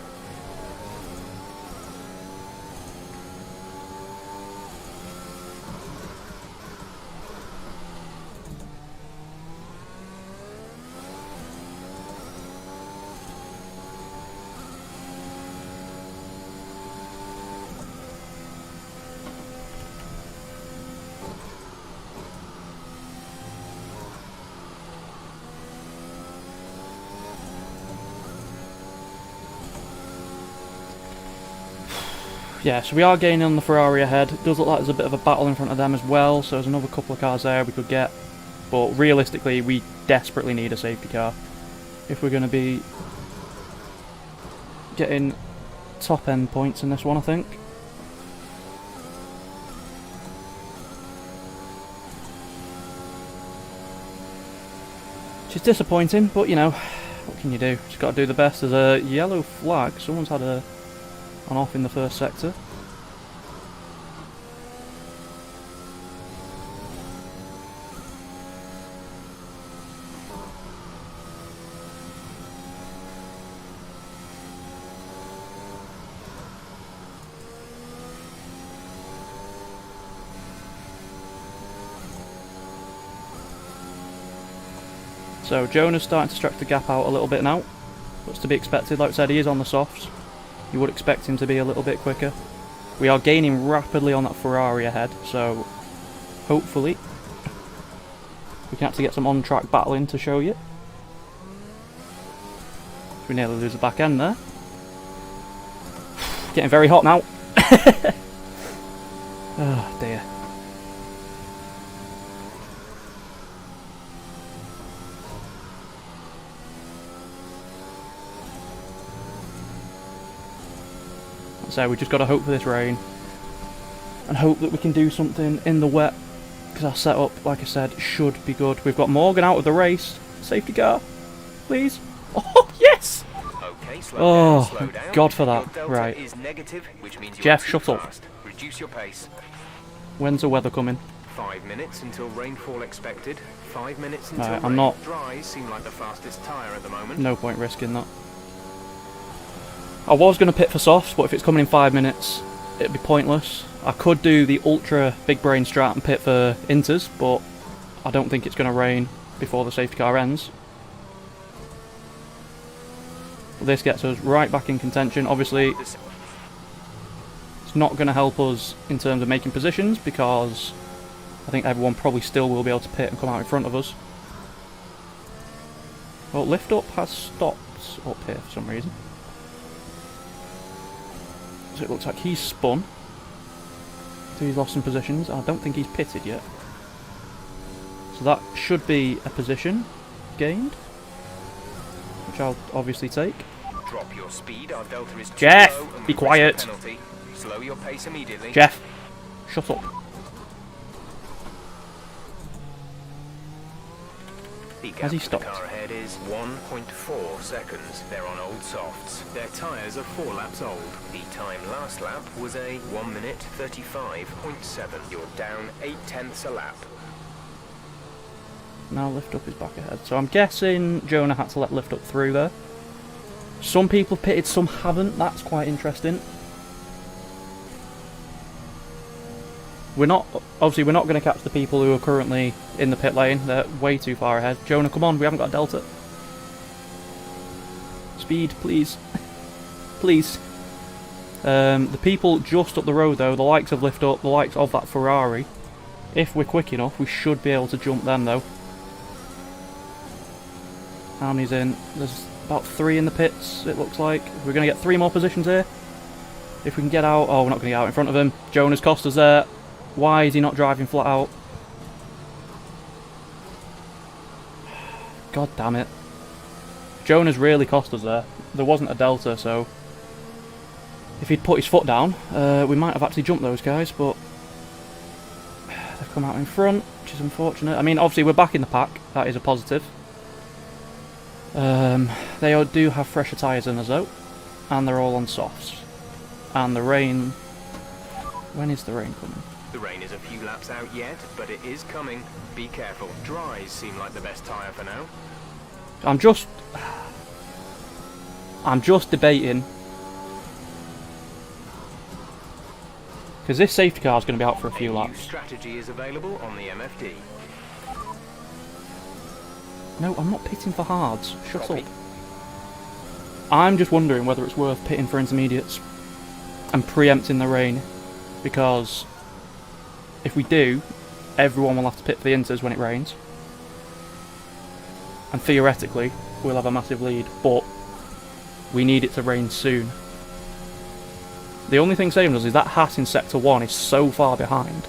Speaker 1: Yeah, so we are gaining on the Ferrari ahead. It does look like there's a bit of a battle in front of them as well, so there's another couple of cars there we could get. But realistically, we desperately need a safety car if we're going to be getting top end points in this one, I think. Which is disappointing, but you know, what can you do? Just got to do the best. There's a yellow flag. Someone's had an off in the first sector. So Jonah's starting to stretch the gap out a little bit now. What's to be expected. Like I said, he is on the softs. You would expect him to be a little bit quicker. We are gaining rapidly on that Ferrari ahead, so hopefully we can actually get some on-track battling to show you. We nearly lose the back end there. Getting very hot now. Oh dear. So we just got to hope for this rain and hope that we can do something in the wet, because our setup, like I said, should be good. We've got Morgan out of the race. Safety car, please. Oh yes!
Speaker 2: Okay,
Speaker 1: Oh God for that. Right.
Speaker 2: Is negative, which means
Speaker 1: Jeff, shut up.
Speaker 2: Reduce your pace.
Speaker 1: When's the weather coming?
Speaker 2: 5 minutes until rainfall expected. 5 minutes until
Speaker 1: Right, I'm not.
Speaker 2: Dries seem like the fastest tyre at the moment.
Speaker 1: No point risking that. I was going to pit for softs, but if it's coming in 5 minutes, it'd be pointless. I could do the ultra big brain strat and pit for inters, but I don't think it's going to rain before the safety car ends. But this gets us right back in contention. Obviously, it's not going to help us in terms of making positions, because I think everyone probably still will be able to pit and come out in front of us. Well, lift up has stopped up here for some reason. So it looks like he's spun. So he's lost some positions. I don't think he's pitted yet. So that should be a position gained, which I'll obviously take.
Speaker 2: Drop your speed. Our delta is
Speaker 1: Jeff,
Speaker 2: too low and
Speaker 1: be
Speaker 2: we risk
Speaker 1: quiet.
Speaker 2: a penalty. Slow your pace immediately.
Speaker 1: Jeff, shut up.
Speaker 2: The
Speaker 1: Has he
Speaker 2: gap to
Speaker 1: stopped?
Speaker 2: the car ahead is 1.4 seconds. They're on old softs. Their tyres are 4 laps old. The time last lap was a 1 minute 35.7. You're down 8/10 a lap.
Speaker 1: Now lift up is back ahead. So I'm guessing Jonah had to let lift up through there. Some people have pitted, some haven't. That's quite interesting. We're not going to catch the people who are currently in the pit lane. They're way too far ahead. Jonah, come on, we haven't got a delta. Speed, please. Please. The people just up the road though, the likes of lift up, the likes of that Ferrari, if we're quick enough, we should be able to jump them though. How many's in? There's about 3 in the pits, it looks like. We're going to get 3 more positions here. If we can get out. Oh, we're not going to get out in front of him. Jonah's cost us there. Why is he not driving flat out? God damn it. Jonah's really cost us there. There wasn't a delta, so if he'd put his foot down, we might have actually jumped those guys, but they've come out in front, which is unfortunate. I mean, obviously we're back in the pack. That is a positive. They do have fresher tyres than us though, and they're all on softs. And the rain... When is the rain coming?
Speaker 2: The rain is a few laps out yet, but it is coming. Be careful. Dries seem like the best tyre for now.
Speaker 1: I'm just debating, because this safety car is going to be out for a few
Speaker 2: New
Speaker 1: laps.
Speaker 2: strategy is available on the MFD.
Speaker 1: No, I'm not pitting for hards. Shut
Speaker 2: Copy.
Speaker 1: up. I'm just wondering whether it's worth pitting for intermediates and preempting the rain, because if we do, everyone will have to pit for the inters when it rains. And theoretically, we'll have a massive lead, but we need it to rain soon. The only thing saving us is that Haas in Sector 1 is so far behind.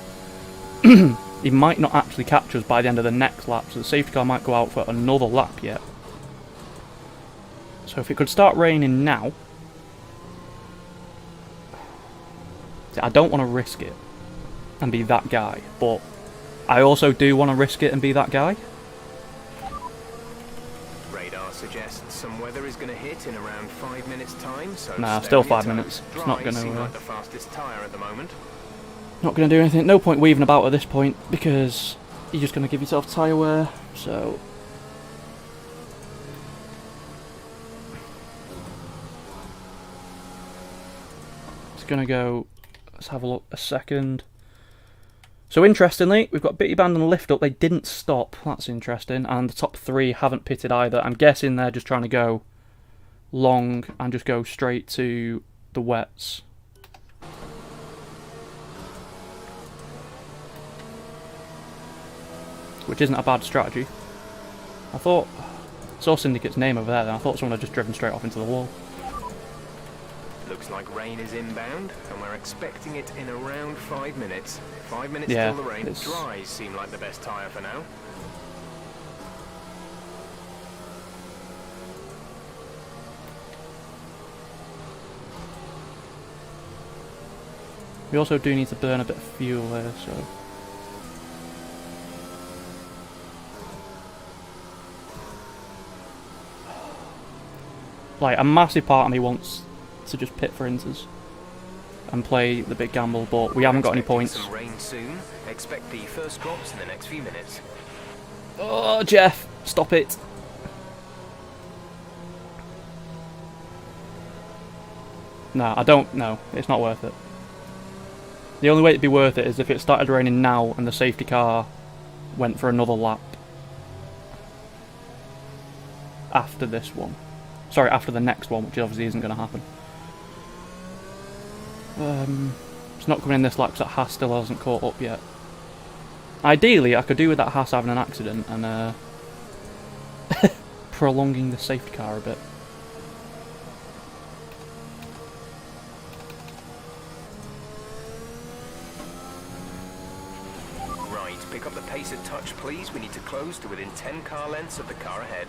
Speaker 1: He might not actually catch us by the end of the next lap, so the safety car might go out for another lap yet. So if it could start raining now... I don't want to risk it and be that guy, but I also do want to risk it and be that guy.
Speaker 2: Radar suggests some weather is going to hit in around 5 minutes' time, so
Speaker 1: nah, still 5 minutes. It's not going to...
Speaker 2: like the fastest tyre at the moment.
Speaker 1: Not going to do anything. No point weaving about at this point, because you're just going to give yourself tyre wear, so... It's going to go... Let's have a look a second. So interestingly, we've got Bitty Band and Lift Up. They didn't stop. That's interesting. And the top 3 haven't pitted either. I'm guessing they're just trying to go long and just go straight to the wets. Which isn't a bad strategy. I saw Syndicate's name over there, then I thought someone had just driven straight off into the wall.
Speaker 2: Looks like rain is inbound, and we're expecting it in around 5 minutes. 5 minutes
Speaker 1: Yeah,
Speaker 2: till the rain. Dries seem like the best tyre for now.
Speaker 1: We also do need to burn a bit of fuel here, so... Like, a massive part of me wants to just pit for inters and play the big gamble, but we haven't got any points.
Speaker 2: Some rain soon. Expect the first drops in the next few minutes.
Speaker 1: Oh, Jeff, stop it. No, I don't. No, it's not worth it. The only way it'd be worth it is if it started raining now and the safety car went for another lap after this one. Sorry, after the next one, which obviously isn't going to happen. It's not coming in this lap because that Haas still hasn't caught up yet. Ideally, I could do with that Haas having an accident and prolonging the safety car a bit.
Speaker 2: Right, pick up the pace a touch, please. We need to close to within 10 car lengths of the car ahead.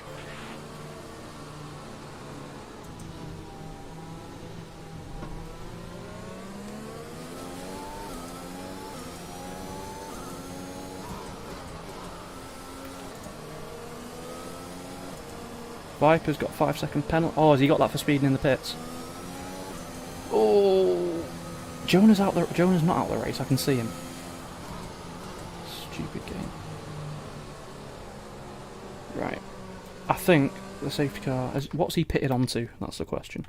Speaker 1: Viper's got 5-second penalty. Oh, has he got that for speeding in the pits? Oh, Jonah's out there. Jonah's not out the race. I can see him. Stupid game. Right. I think the safety car. What's he pitted onto? That's the question.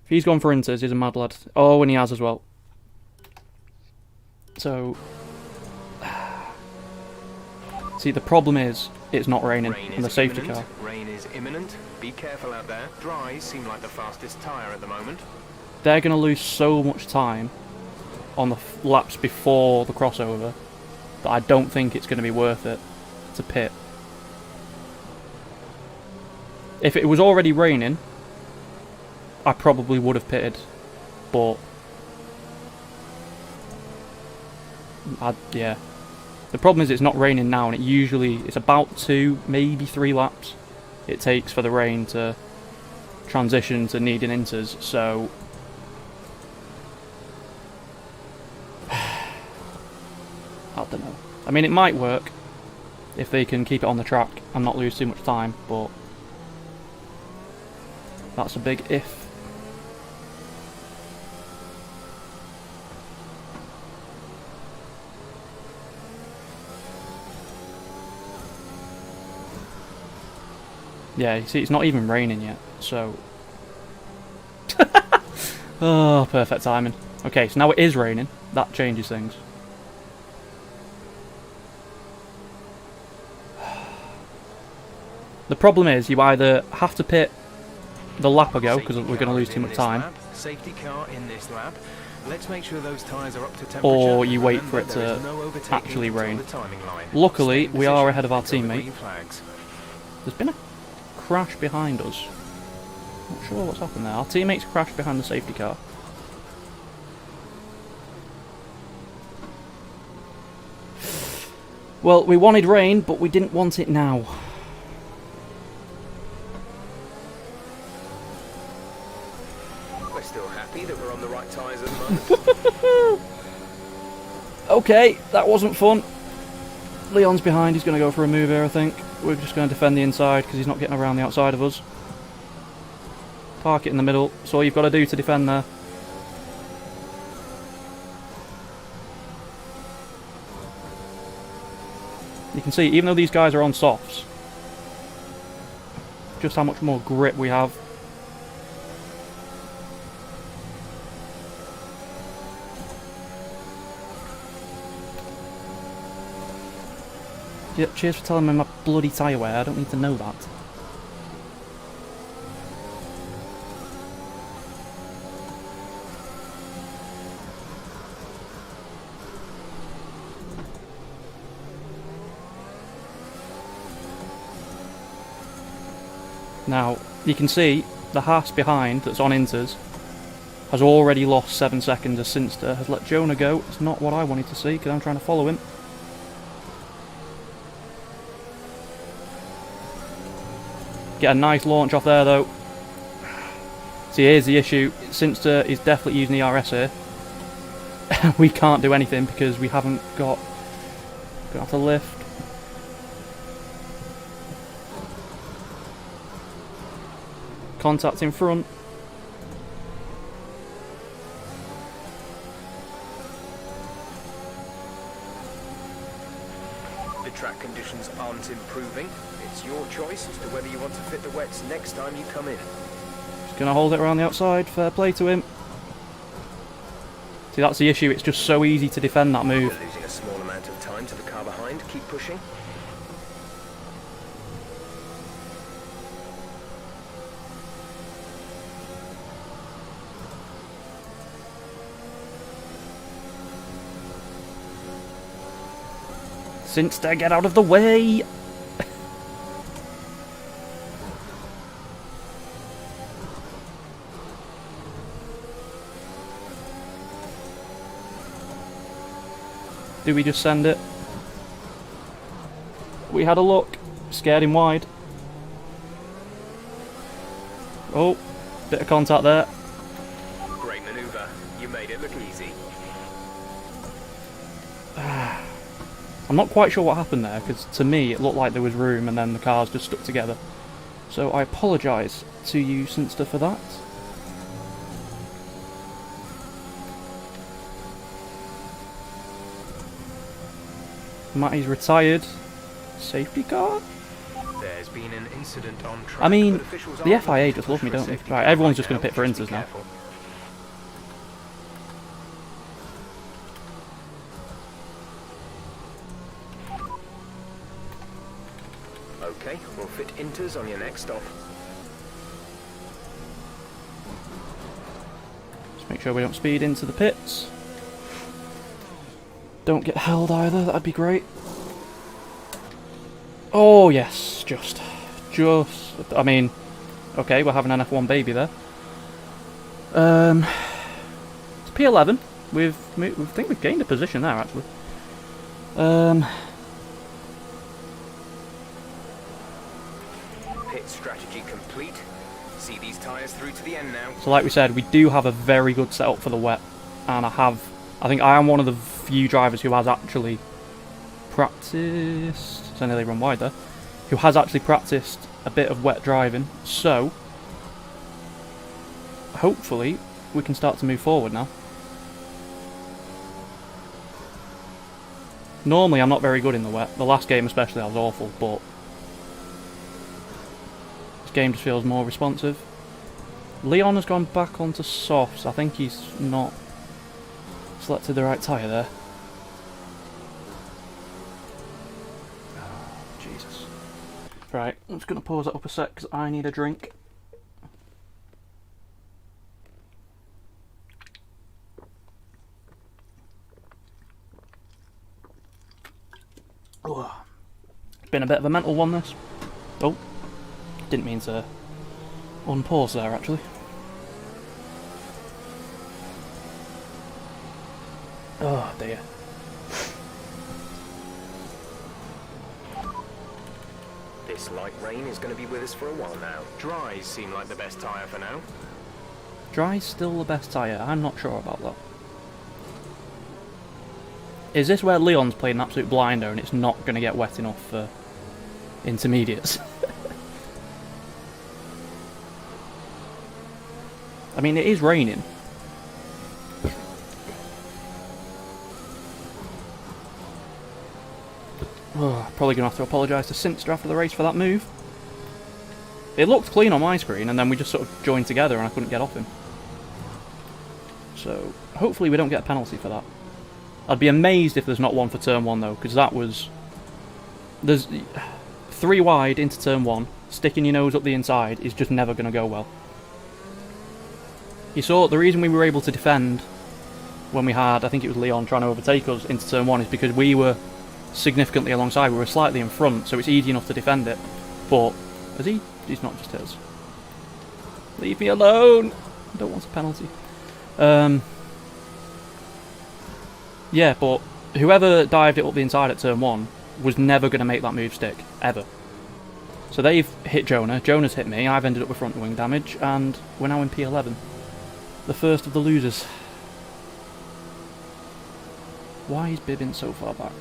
Speaker 1: If he's gone for inters, he's a mad lad. Oh, and he has as well. So. See, the problem is it's not raining on the safety car.
Speaker 2: Rain is imminent. Be careful out there. Dries seem like the fastest tyre at the moment.
Speaker 1: They're going to lose so much time on the laps before the crossover that I don't think it's going to be worth it to pit. If it was already raining, I probably would have pitted, but yeah. The problem is it's not raining now, and it's about 2, maybe 3 laps it takes for the rain to transition to needing inters, so I don't know. I mean, it might work if they can keep it on the track and not lose too much time, but that's a big if. Yeah, you see, it's not even raining yet, so... Oh, perfect timing. Okay, so now it is raining. That changes things. The problem is, you either have to pit the lap ago, because we're going to lose too much time,
Speaker 2: safety car in this lap. Let's make sure those tyres are up to temperature,
Speaker 1: or you wait for it to actually rain. Luckily, we are ahead of our teammate. There's been a crash behind us. Not sure what's happened there. Our teammates crashed behind the safety car. Well, we wanted rain, but we didn't want it now.
Speaker 2: We're still happy that we're on the right tyres at the moment.
Speaker 1: Okay, that wasn't fun. Leon's behind, he's going to go for a move here, I think. We're just going to defend the inside because he's not getting around the outside of us. Park it in the middle, that's all you've got to do to defend there. You can see, even though these guys are on softs, just how much more grip we have. Yeah, cheers for telling me my bloody tyre wear, I don't need to know that. Now, you can see the Haas behind that's on Inters has already lost 7 seconds as Sinster has let Jonah go. It's not what I wanted to see because I'm trying to follow him. Get a nice launch off there though. See, here's the issue. Sinster is definitely using the RS here. We can't do anything because we haven't got... Gonna have to lift. Contact in front.
Speaker 2: The track conditions aren't improving. It's your choice as to whether you want to fit the wets next time you come in.
Speaker 1: Just gonna hold it around the outside. Fair play to him. See, that's the issue. It's just so easy to defend that move.
Speaker 2: You're losing a small amount of time to the car behind. Keep pushing.
Speaker 1: Sinster, get out of the way! Do we just send it? We had a look. Scared him wide. Oh, bit of contact there.
Speaker 2: Great manoeuvre. You made it look easy.
Speaker 1: I'm not quite sure what happened there, because to me it looked like there was room and then the cars just stuck together. So I apologise to you, Sinster, for that. Matty's retired. Safety car?
Speaker 2: There's been an incident on track.
Speaker 1: I mean,
Speaker 2: but officials
Speaker 1: the
Speaker 2: aren't
Speaker 1: FIA
Speaker 2: looking to
Speaker 1: just love me,
Speaker 2: push for a
Speaker 1: don't they?
Speaker 2: safety
Speaker 1: Right,
Speaker 2: car
Speaker 1: everyone's just
Speaker 2: now.
Speaker 1: going to pit for
Speaker 2: Just be
Speaker 1: Inters now.
Speaker 2: careful. Okay, we'll fit Inters on your next stop.
Speaker 1: Just make sure we don't speed into the pits. Don't get held either, that'd be great. Oh yes, just, I mean, okay, we're having an F1 baby there. It's P11. We think we've gained a position there actually.
Speaker 2: Pit strategy complete. See these tyres through to the end now.
Speaker 1: So like we said, we do have a very good setup for the wet, and I think I am one of the few drivers who has actually practiced, so I nearly run wide there, who has actually practiced a bit of wet driving, so hopefully we can start to move forward now. Normally I'm not very good in the wet, the last game especially I was awful, but this game just feels more responsive. Leon has gone back onto softs, I think he's not selected the right tyre there. Oh, Jesus. Right, I'm just going to pause that up a sec because I need a drink. Oh, it's been a bit of a mental one this. Oh, didn't mean to unpause there actually. Oh dear.
Speaker 2: This light rain is going to be with us for a while now. Dries seem like the best tyre for now.
Speaker 1: Dry's still the best tyre. I'm not sure about that. Is this where Leon's playing an absolute blinder and it's not going to get wet enough for intermediates? I mean, it is raining. Oh, probably going to have to apologise to Sinster after the race for that move. It looked clean on my screen and then we just sort of joined together and I couldn't get off him. So, hopefully we don't get a penalty for that. I'd be amazed if there's not one for turn 1 though, because that was... There's 3 wide into turn 1, sticking your nose up the inside is just never going to go well. You saw the reason we were able to defend when we had, I think it was Leon trying to overtake us into turn 1 is because we were significantly alongside, we were slightly in front, so it's easy enough to defend it. But, is he? He's not just his. Leave me alone! I don't want a penalty. Yeah, but whoever dived it up the inside at turn 1 was never going to make that move stick, ever. So they've hit Jonah, Jonah's hit me, I've ended up with front wing damage, and we're now in P11. The first of the losers. Why is Bibbin so far back?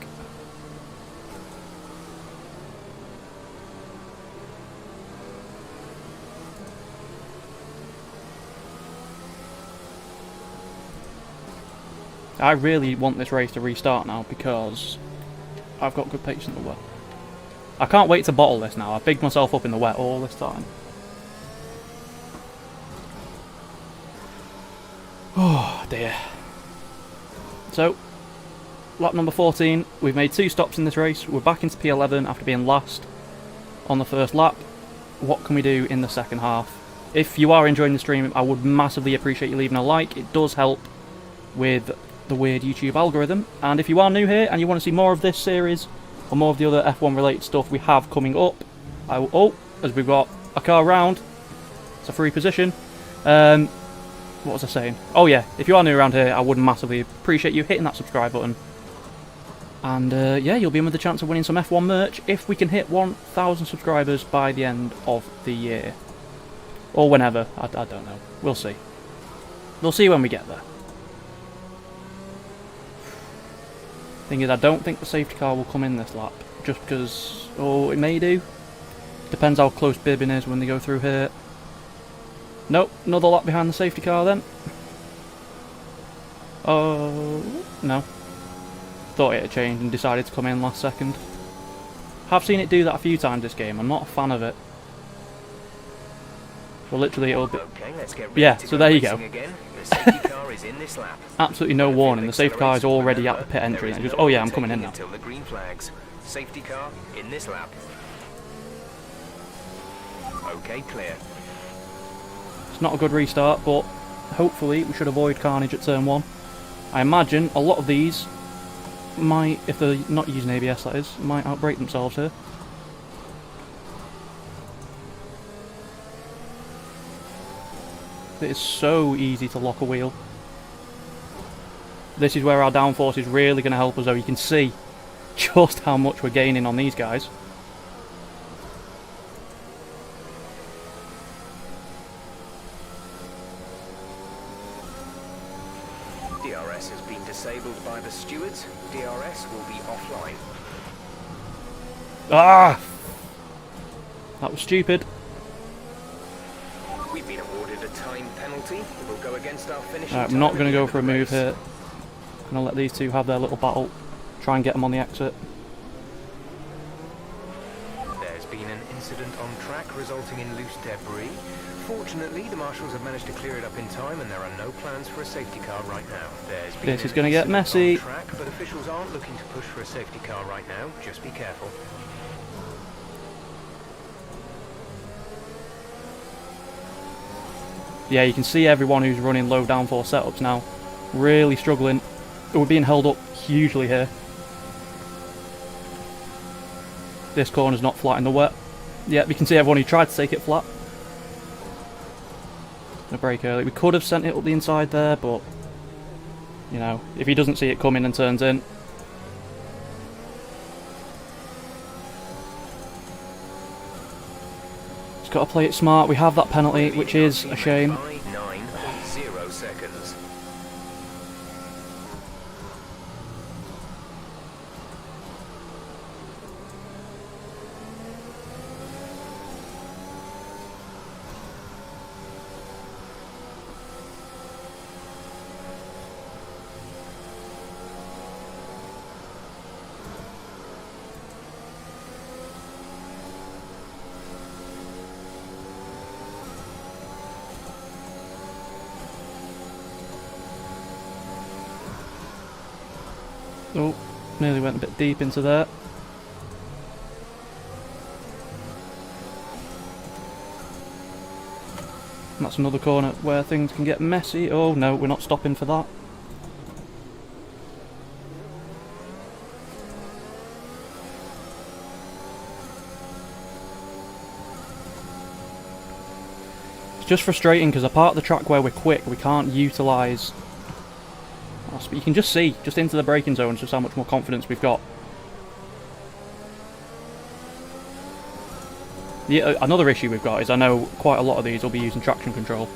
Speaker 1: I really want this race to restart now because I've got good pace in the wet. I can't wait to bottle this now. I've bigged myself up in the wet all this time. Oh dear. So, lap number 14. We've made 2 stops in this race. We're back into P11 after being last on the first lap. What can we do in the second half? If you are enjoying the stream, I would massively appreciate you leaving a like. It does help with the weird YouTube algorithm. And if you are new here and you want to see more of this series or more of the other F1 related stuff we have coming up, I will, oh, as we've got a car round, it's a free position. What was I saying? Oh yeah, if you are new around here, I would massively appreciate you hitting that subscribe button. And yeah, you'll be in with the chance of winning some F1 merch if we can hit 1,000 subscribers by the end of the year. Or whenever, I don't know. We'll see. We'll see when we get there. Thing is, I don't think the safety car will come in this lap, just because, oh, it may do. Depends how close Bibbin is when they go through here. Nope, another lap behind the safety car then. Oh, no. Thought it had changed and decided to come in last second. Have seen it do that a few times this game, I'm not a fan of it. Well, literally it'll be...
Speaker 2: Okay, let's get ready
Speaker 1: yeah,
Speaker 2: to
Speaker 1: so there you go.
Speaker 2: again. The safety car is in this lap.
Speaker 1: Absolutely no warning, the safety car is already at the pit entry and it goes, oh yeah, I'm coming in now.
Speaker 2: Until the green flags. Safety car in this lap. Okay, clear.
Speaker 1: It's not a good restart, but hopefully we should avoid carnage at turn 1. I imagine a lot of these might, if they're not using ABS that is, might outbrake themselves here. It is so easy to lock a wheel. This is where our downforce is really going to help us though. You can see just how much we're gaining on these guys.
Speaker 2: DRS has been disabled by the stewards. DRS will be offline.
Speaker 1: Ah! That was stupid.
Speaker 2: We've been awarded a time penalty. It will go against our finishing
Speaker 1: I'm not going to go for a move here. I'm going to let these two have their little battle. Try and get them on the exit.
Speaker 2: There's been an incident on track resulting in loose debris. Fortunately, the marshals have managed to clear it up in time and there are no plans for a safety car right now.
Speaker 1: This is going to get messy.
Speaker 2: Track, but officials aren't looking to push for a safety car right now. Just be careful.
Speaker 1: Yeah, you can see everyone who's running low downforce setups now really struggling. We're being held up hugely here. This corner's not flat in the wet. Yeah, you can see everyone who tried to take it flat. Gonna brake early. We could have sent it up the inside there, but you know, if he doesn't see it coming and turns in. got to play it smart. We have that penalty, which is a shame.
Speaker 2: By 9.0 seconds.
Speaker 1: Oh, nearly went a bit deep into there. And that's another corner where things can get messy. Oh no, we're not stopping for that. It's just frustrating because a part of the track where we're quick, we can't utilise. You can just see, just into the braking zones, just how much more confidence we've got. Another issue we've got is I know quite a lot of these will be using traction control.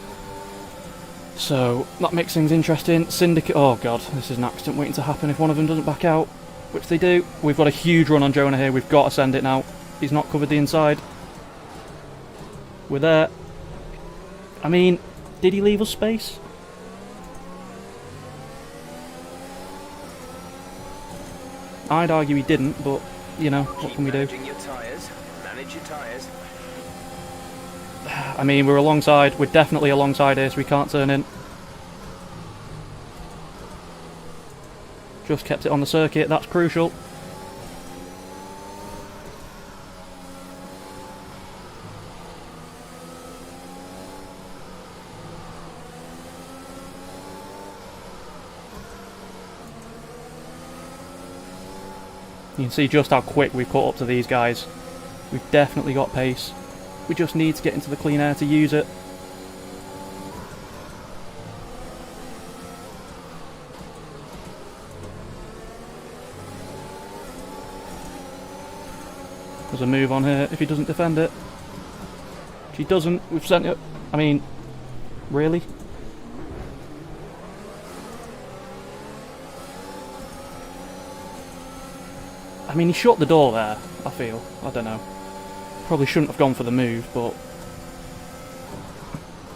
Speaker 1: So that makes things interesting. Syndicate, oh god, this is an accident waiting to happen if one of them doesn't back out, which they do. We've got a huge run on Jonah here, we've got to send it now. He's not covered the inside. We're there. I mean, did he leave us space? I'd argue he didn't, but, you know, what can we do?
Speaker 2: Manage your tyres.
Speaker 1: I mean, we're alongside, we're definitely alongside here, so we can't turn in. Just kept it on the circuit, that's crucial. You can see just how quick we've caught up to these guys. We've definitely got pace. We just need to get into the clean air to use it. There's a move on here if he doesn't defend it. If he doesn't, we've sent it. I mean, really? I mean, he shut the door there, I feel. I don't know. Probably shouldn't have gone for the move, but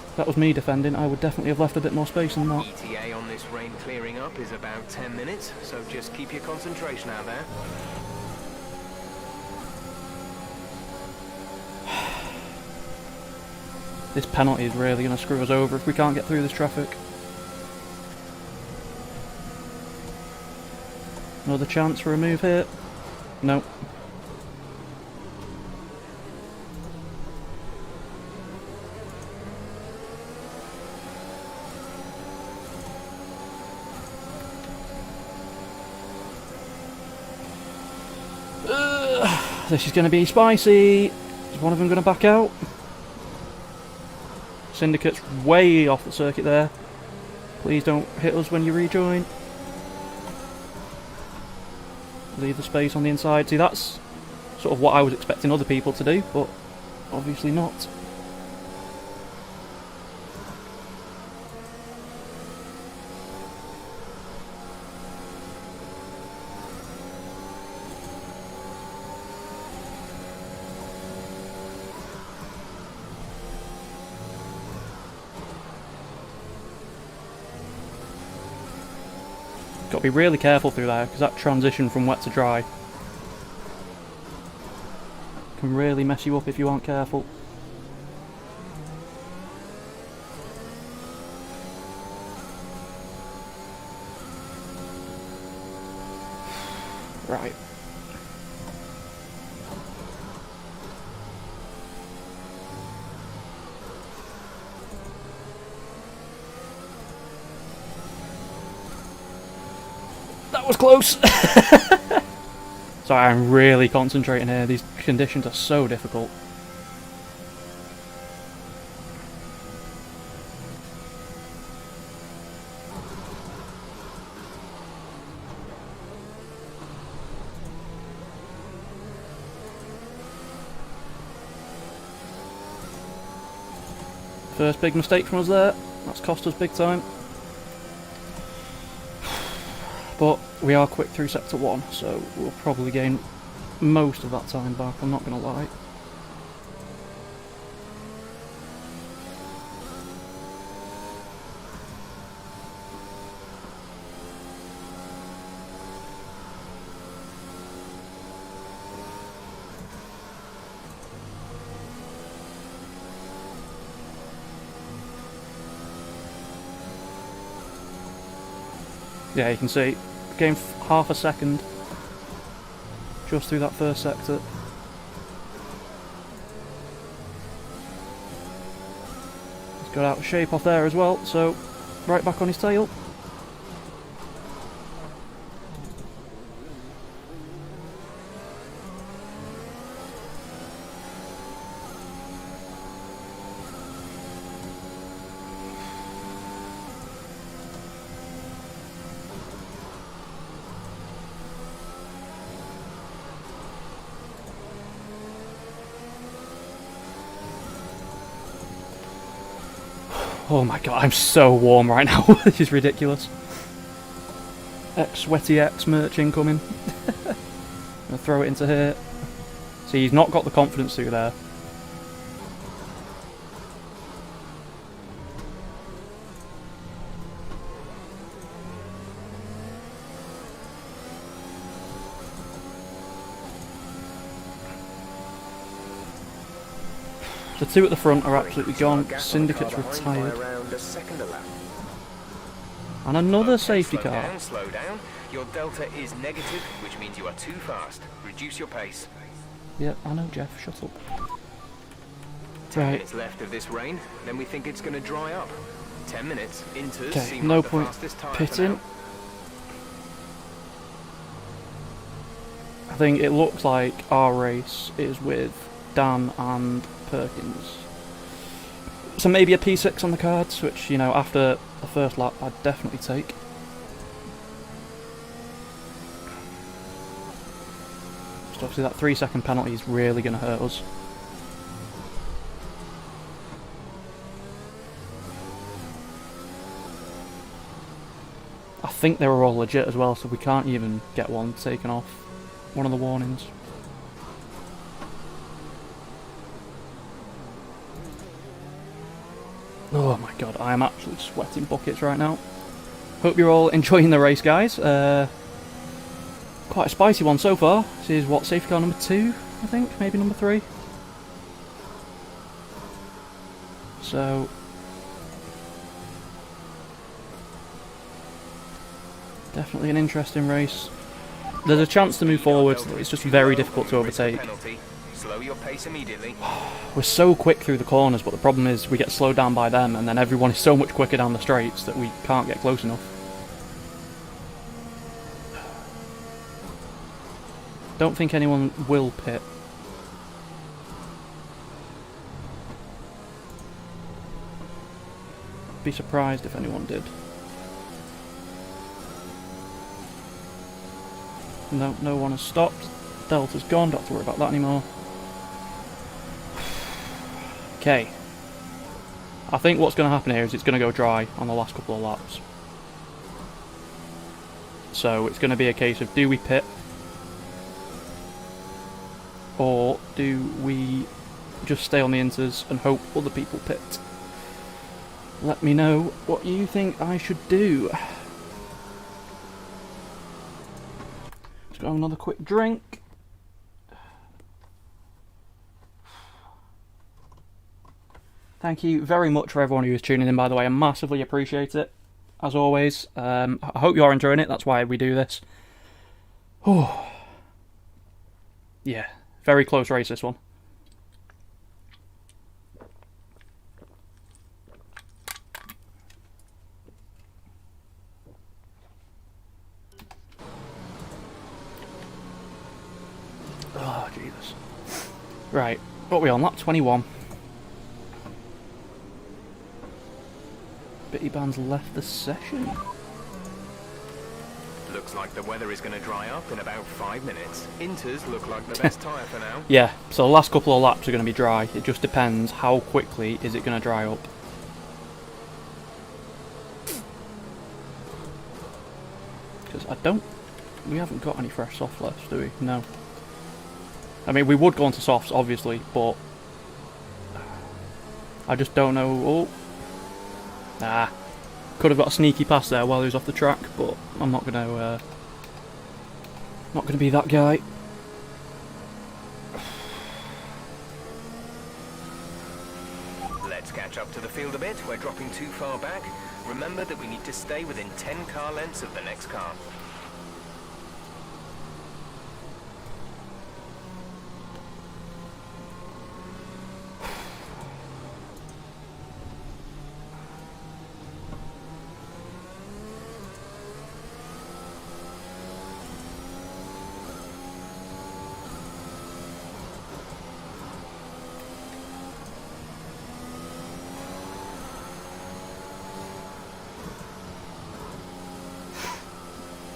Speaker 1: if that was me defending, I would definitely have left a bit more space than that.
Speaker 2: ETA on this rain clearing up is about 10 minutes, so just keep your concentration out there.
Speaker 1: This penalty is really going to screw us over if we can't get through this traffic. Another chance for a move here. No. This is going to be spicy. Is one of them going to back out? Syndicate's way off the circuit there. Please don't hit us when you rejoin. Leave the space on the inside. See, that's sort of what I was expecting other people to do, but obviously not. Got to be really careful through there, because that transition from wet to dry can really mess you up if you aren't careful. Right. That was close! Sorry, I'm really concentrating here. These conditions are so difficult. First big mistake from us there. That's cost us big time. But we are quick through sector 1, so we'll probably gain most of that time back, I'm not going to lie. Yeah, you can see, gained half a second just through that first sector. He's got out of shape off there as well, so right back on his tail. Oh my god, I'm so warm right now. This is ridiculous. Sweaty X merch incoming. Gonna throw it into here. See, he's not got the confidence through there. The two at the front are absolutely gone. Syndicate's retired. And another safety car.
Speaker 2: Slow down. Your delta is negative, which means you are too fast. Reduce your pace.
Speaker 1: Yeah, I know, Jeff. Shut up.
Speaker 2: 10 minutes left of this rain, then we think it's going to dry up. 10 minutes.
Speaker 1: Okay, no point pitting. I think it looks like our race is with Dan and Perkins. So maybe a P6 on the cards, which, you know, after the first lap I'd definitely take. Just obviously that 3-second penalty is really going to hurt us. I think they were all legit as well, so we can't even get one taken off one of the warnings. Oh my god, I am actually sweating buckets right now. Hope you're all enjoying the race, guys. Quite a spicy one so far. This is what, safety car number 2, I think, maybe number 3. So definitely an interesting race. There's a chance to move forward, it's just very difficult to overtake.
Speaker 2: Slow your pace immediately.
Speaker 1: We're so quick through the corners, but the problem is we get slowed down by them, and then everyone is so much quicker down the straights that we can't get close enough. Don't think anyone will pit. Be surprised if anyone did. No, no one has stopped. Delta's gone, don't have to worry about that anymore. Okay. I think what's going to happen here is it's going to go dry on the last couple of laps. So it's going to be a case of, do we pit? Or do we just stay on the inters and hope other people pit? Let me know what you think I should do. Let's go have another quick drink. Thank you very much for everyone who is tuning in, by the way. I massively appreciate it, as always. I hope you are enjoying it. That's why we do this. Oh, yeah, very close race, this one. Oh, Jesus. Right, what are we on? Lap 21. Bitty Band's left the session.
Speaker 2: Looks like the weather is going to dry up in about 5 minutes. Inters look like the best tyre for now.
Speaker 1: Yeah, so the last couple of laps are going to be dry. It just depends how quickly is it going to dry up. because we haven't got any fresh soft left, do we? No. I mean, we would go onto softs, obviously, but I just don't know. Oh. Could have got a sneaky pass there while he was off the track, but I'm not gonna be that guy.
Speaker 2: Let's catch up to the field a bit. We're dropping too far back. Remember that we need to stay within 10 car lengths of the next car.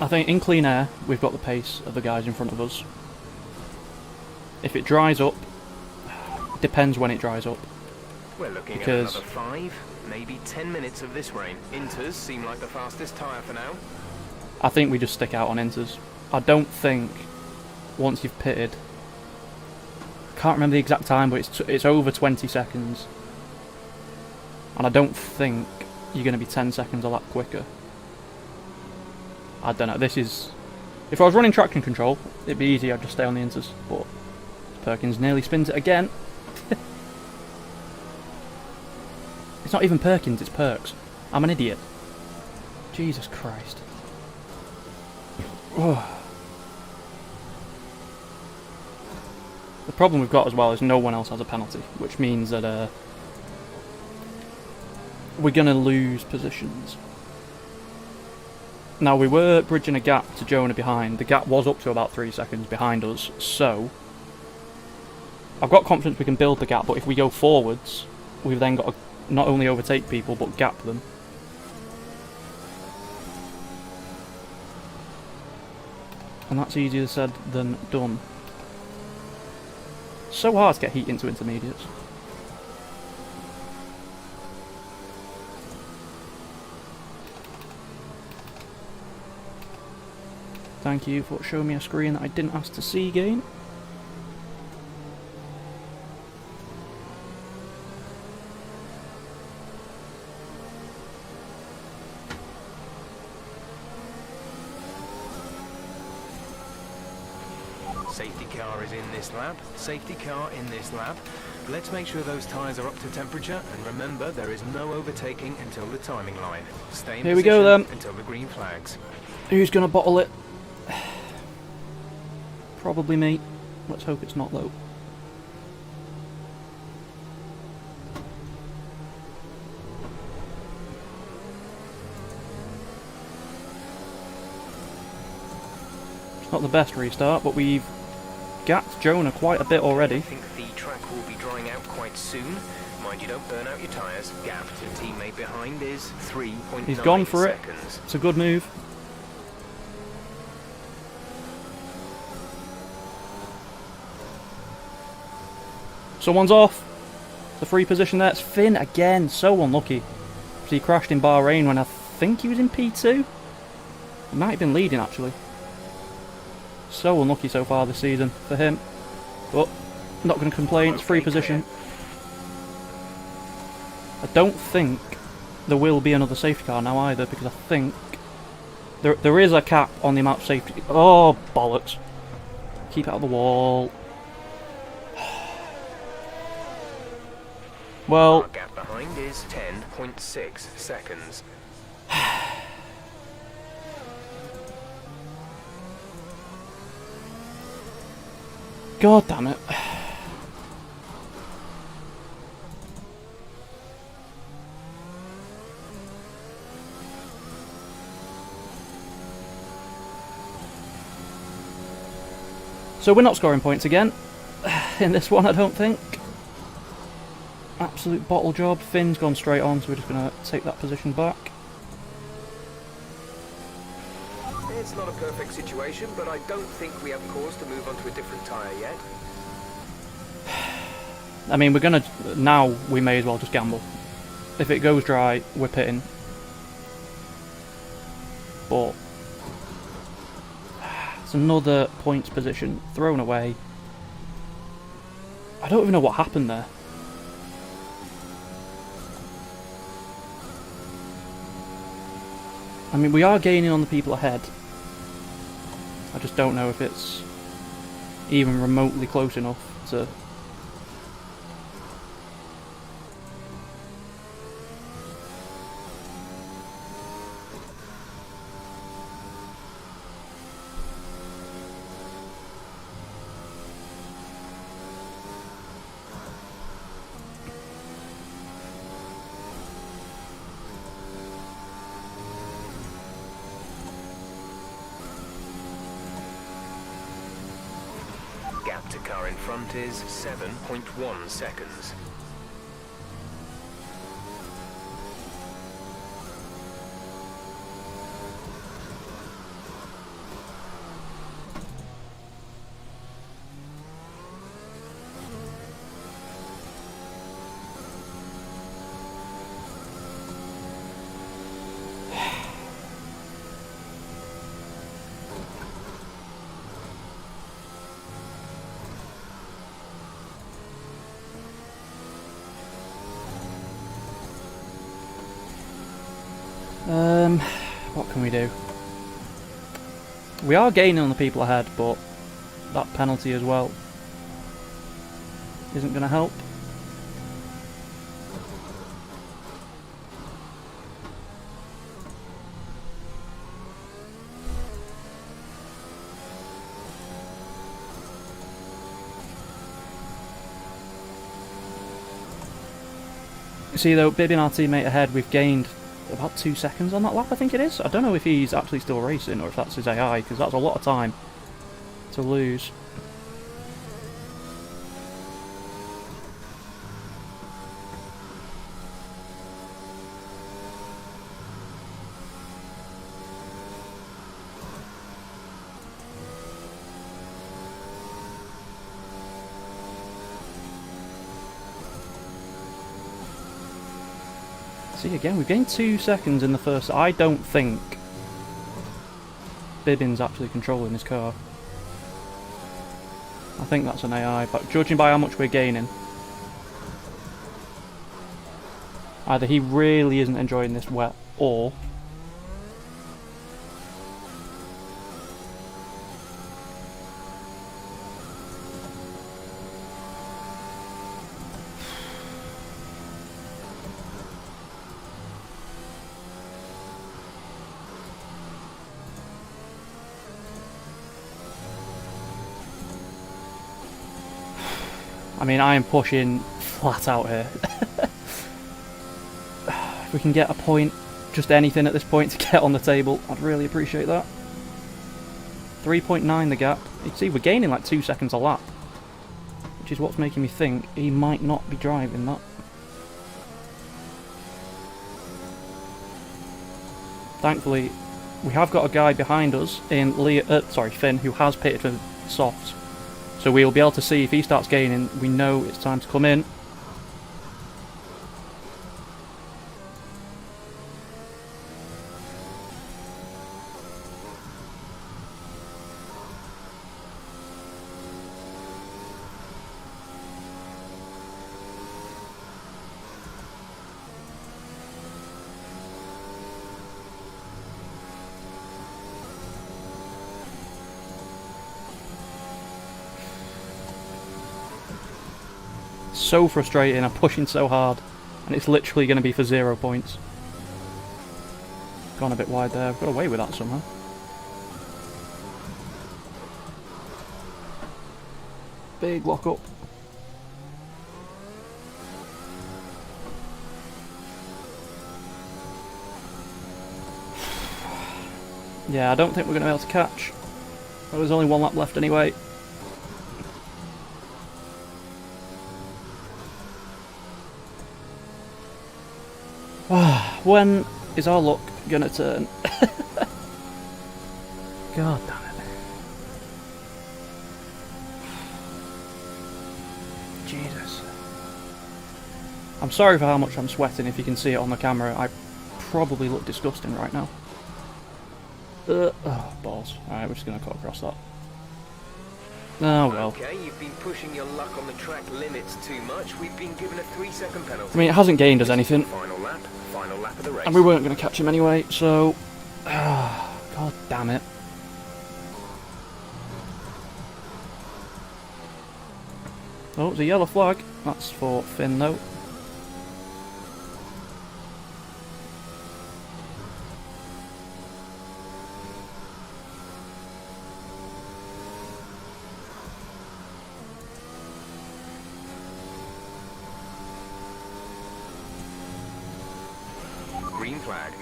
Speaker 1: I think in clean air, we've got the pace of the guys in front of us. If it dries up, depends when it dries up.
Speaker 2: We're looking at another 5, maybe 10 minutes of this rain. Inters seem like the fastest tyre for now.
Speaker 1: I think we just stick out on inters. I don't think, once you've pitted, I can't remember the exact time, but it's over 20 seconds. And I don't think you're going to be 10 seconds a lap quicker. I don't know, this is... If I was running traction control, it'd be easy, I'd just stay on the inters, but Perkins nearly spins it again. It's not even Perkins, it's Perks. I'm an idiot. Jesus Christ. The problem we've got as well is no one else has a penalty, which means that we're going to lose positions. Now, we were bridging a gap to Jonah behind. The gap was up to about 3 seconds behind us, so I've got confidence we can build the gap, but if we go forwards, we've then got to not only overtake people, but gap them. And that's easier said than done. So hard to get heat into intermediates. Thank you for showing me a screen that I didn't ask to see again.
Speaker 2: Safety car is in this lap. Safety car in this lap. Let's make sure those tyres are up to temperature, and remember there is no overtaking until the timing line. Stay in
Speaker 1: Here we go then.
Speaker 2: Until the green flags.
Speaker 1: Who's going to bottle it? Probably me. Let's hope it's not though. It's not the best restart, but we've gapped Jonah quite a bit already.
Speaker 2: I think the track will be drying out quite soon. Mind you don't burn out your tyres. Gap to teammate behind is 3.9 seconds.
Speaker 1: He's gone for it. It's a good move. Someone's off. The free position there. It's Finn again. So unlucky. So he crashed in Bahrain when I think he was in P2. He might have been leading actually. So unlucky so far this season for him. But not going to complain. It's free position. I don't think there will be another safety car now either, because I think there is a cap on the amount of safety. Oh bollocks! Keep it out of the wall. Well,
Speaker 2: our gap behind is 10.6 seconds.
Speaker 1: God damn it. So we're not scoring points again in this one, I don't think. Absolute bottle job. Finn's gone straight on, so we're just going to take that position back.
Speaker 2: It's not a perfect situation, but I don't think we have cause to move on to a different tyre yet.
Speaker 1: I mean, we're going to... Now, we may as well just gamble. If it goes dry, we're pitting. But It's another points position thrown away. I don't even know what happened there. I mean, we are gaining on the people ahead. I just don't know if it's even remotely close enough to...
Speaker 2: Gap to car in front is 7.1 seconds.
Speaker 1: What can we do? We are gaining on the people ahead, but that penalty as well isn't going to help. See though, bibbing our teammate ahead, we've gained about 2 seconds on that lap, I think it is. I don't know if he's actually still racing or if that's his AI, because that's a lot of time to lose. See, again, we've gained 2 seconds in the first... I don't think Bibbin's actually controlling his car. I think that's an AI, but judging by how much we're gaining, either he really isn't enjoying this wet, or... I mean, I am pushing flat out here. If we can get a point, just anything at this point to get on the table, I'd really appreciate that. 3.9 the gap. You see, we're gaining like 2 seconds a lap, which is what's making me think he might not be driving that. Thankfully, we have got a guy behind us in Finn, who has pitted for softs. So we'll be able to see if he starts gaining, we know it's time to come in. So frustrating, I'm pushing so hard and it's literally going to be for 0 points. Gone a bit wide there, I've got away with that somehow. Big lock up. Yeah, I don't think we're going to be able to catch. Well, there's only 1 lap left anyway. When is our luck gonna turn? God damn it. Jesus. I'm sorry for how much I'm sweating if you can see it on the camera. I probably look disgusting right now. Oh, balls. Alright, we're just going to cut across that. Oh, well.
Speaker 2: Okay, you've been pushing your luck on the track limits too much. We've been given a 3-second penalty.
Speaker 1: I mean, it hasn't gained us anything.
Speaker 2: Final lap of the race.
Speaker 1: And we weren't going to catch him anyway, so... God damn it. Oh, it's a yellow flag. That's for Finn, though.
Speaker 2: Green flag.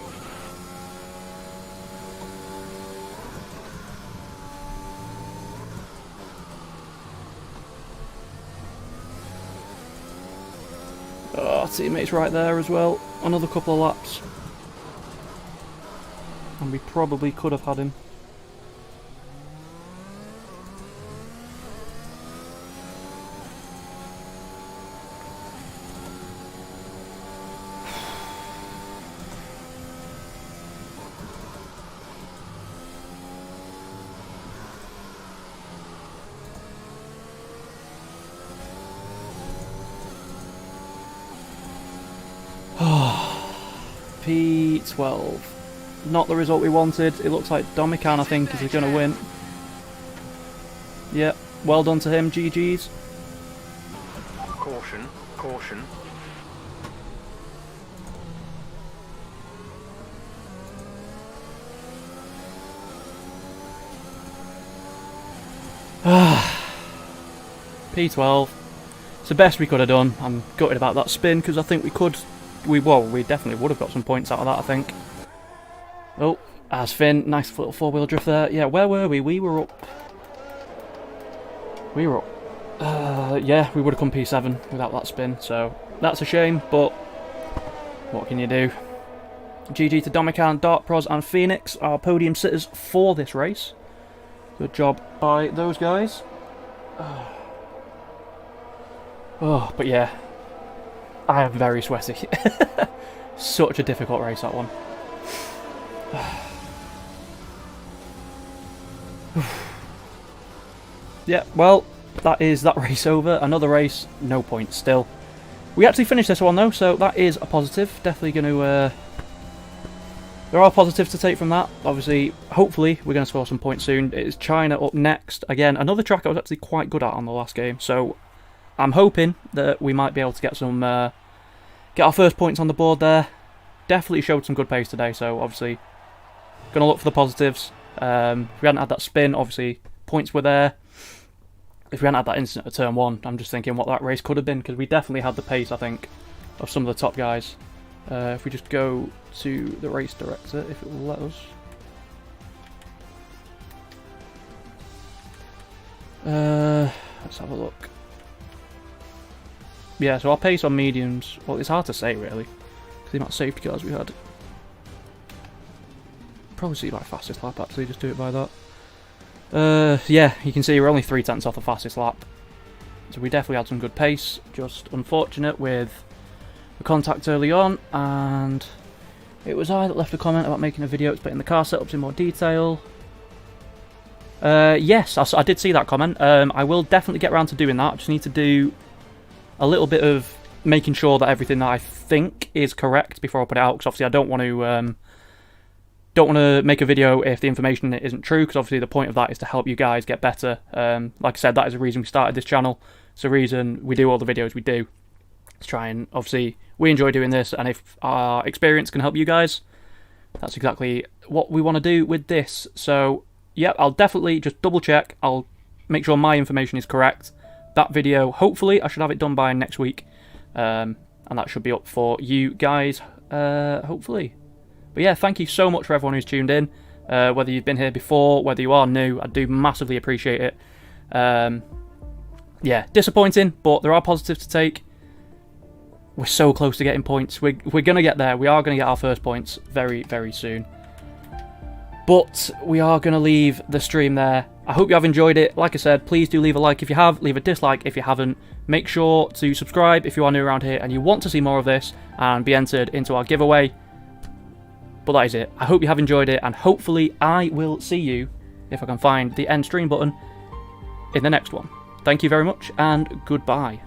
Speaker 1: Oh, teammate's right there as well. Another couple of laps. And we probably could have had him. P12. Not the result we wanted. It looks like Domican, I think, is going to win. Yep, well done to him. GG's.
Speaker 2: Caution, caution.
Speaker 1: P12. It's the best we could have done. I'm gutted about that spin because I think we could. We definitely would have got some points out of that, I think. Oh, as Finn, nice little four-wheel drift there. Yeah, where were we? We were up. Yeah, we would have come P7 without that spin, so that's a shame, but what can you do? GG to Domican, Dark Pros and Phoenix, our podium sitters for this race. Good job by those guys. Oh, but yeah, I am very sweaty. Such a difficult race, that one. Yeah, well, that is that race over. Another race, no points still. We actually finished this one though, so that is a positive. Definitely going to... there are positives to take from that. Obviously, hopefully, we're going to score some points soon. It is China up next. Again, another track I was actually quite good at on the last game, so I'm hoping that we might be able to get some... get our first points on the board there. Definitely showed some good pace today, so obviously going to look for the positives. If we hadn't had that spin, obviously points were there. If we hadn't had that incident at turn 1, I'm just thinking what that race could have been, because we definitely had the pace, I think, of some of the top guys. If we just go to the race director, if it will let us. Let's have a look. Yeah, so our pace on mediums, well, it's hard to say really, because the amount of safety cars we had. Probably see by fastest lap actually, just do it by that. Yeah, you can see we're only 3/10 off the fastest lap. So we definitely had some good pace, just unfortunate with the contact early on, and it was I that left a comment about making a video explaining the car setups in more detail. Yes, I did see that comment. I will definitely get around to doing that. I just need to do a little bit of making sure that everything that I think is correct before I put it out, because obviously I don't want to make a video if the information isn't true, because obviously the point of that is to help you guys get better. Like I said, that is the reason we started this channel. It's the reason we do all the videos we do. Let's try and, obviously, we enjoy doing this, and if our experience can help you guys, that's exactly what we want to do with this. So, yeah, I'll definitely just double check. I'll make sure my information is correct. That video, hopefully, I should have it done by next week. And that should be up for you guys, hopefully. But yeah, thank you so much for everyone who's tuned in. Whether you've been here before, whether you are new, I do massively appreciate it. Yeah, disappointing, but there are positives to take. We're so close to getting points. We're going to get there. We are going to get our first points very, very soon. But we are going to leave the stream there. I hope you have enjoyed it. Like I said, please do leave a like if you have, leave a dislike if you haven't. Make sure to subscribe if you are new around here and you want to see more of this and be entered into our giveaway. But that is it. I hope you have enjoyed it, and hopefully I will see you, if I can find the end stream button, in the next one. Thank you very much, and goodbye.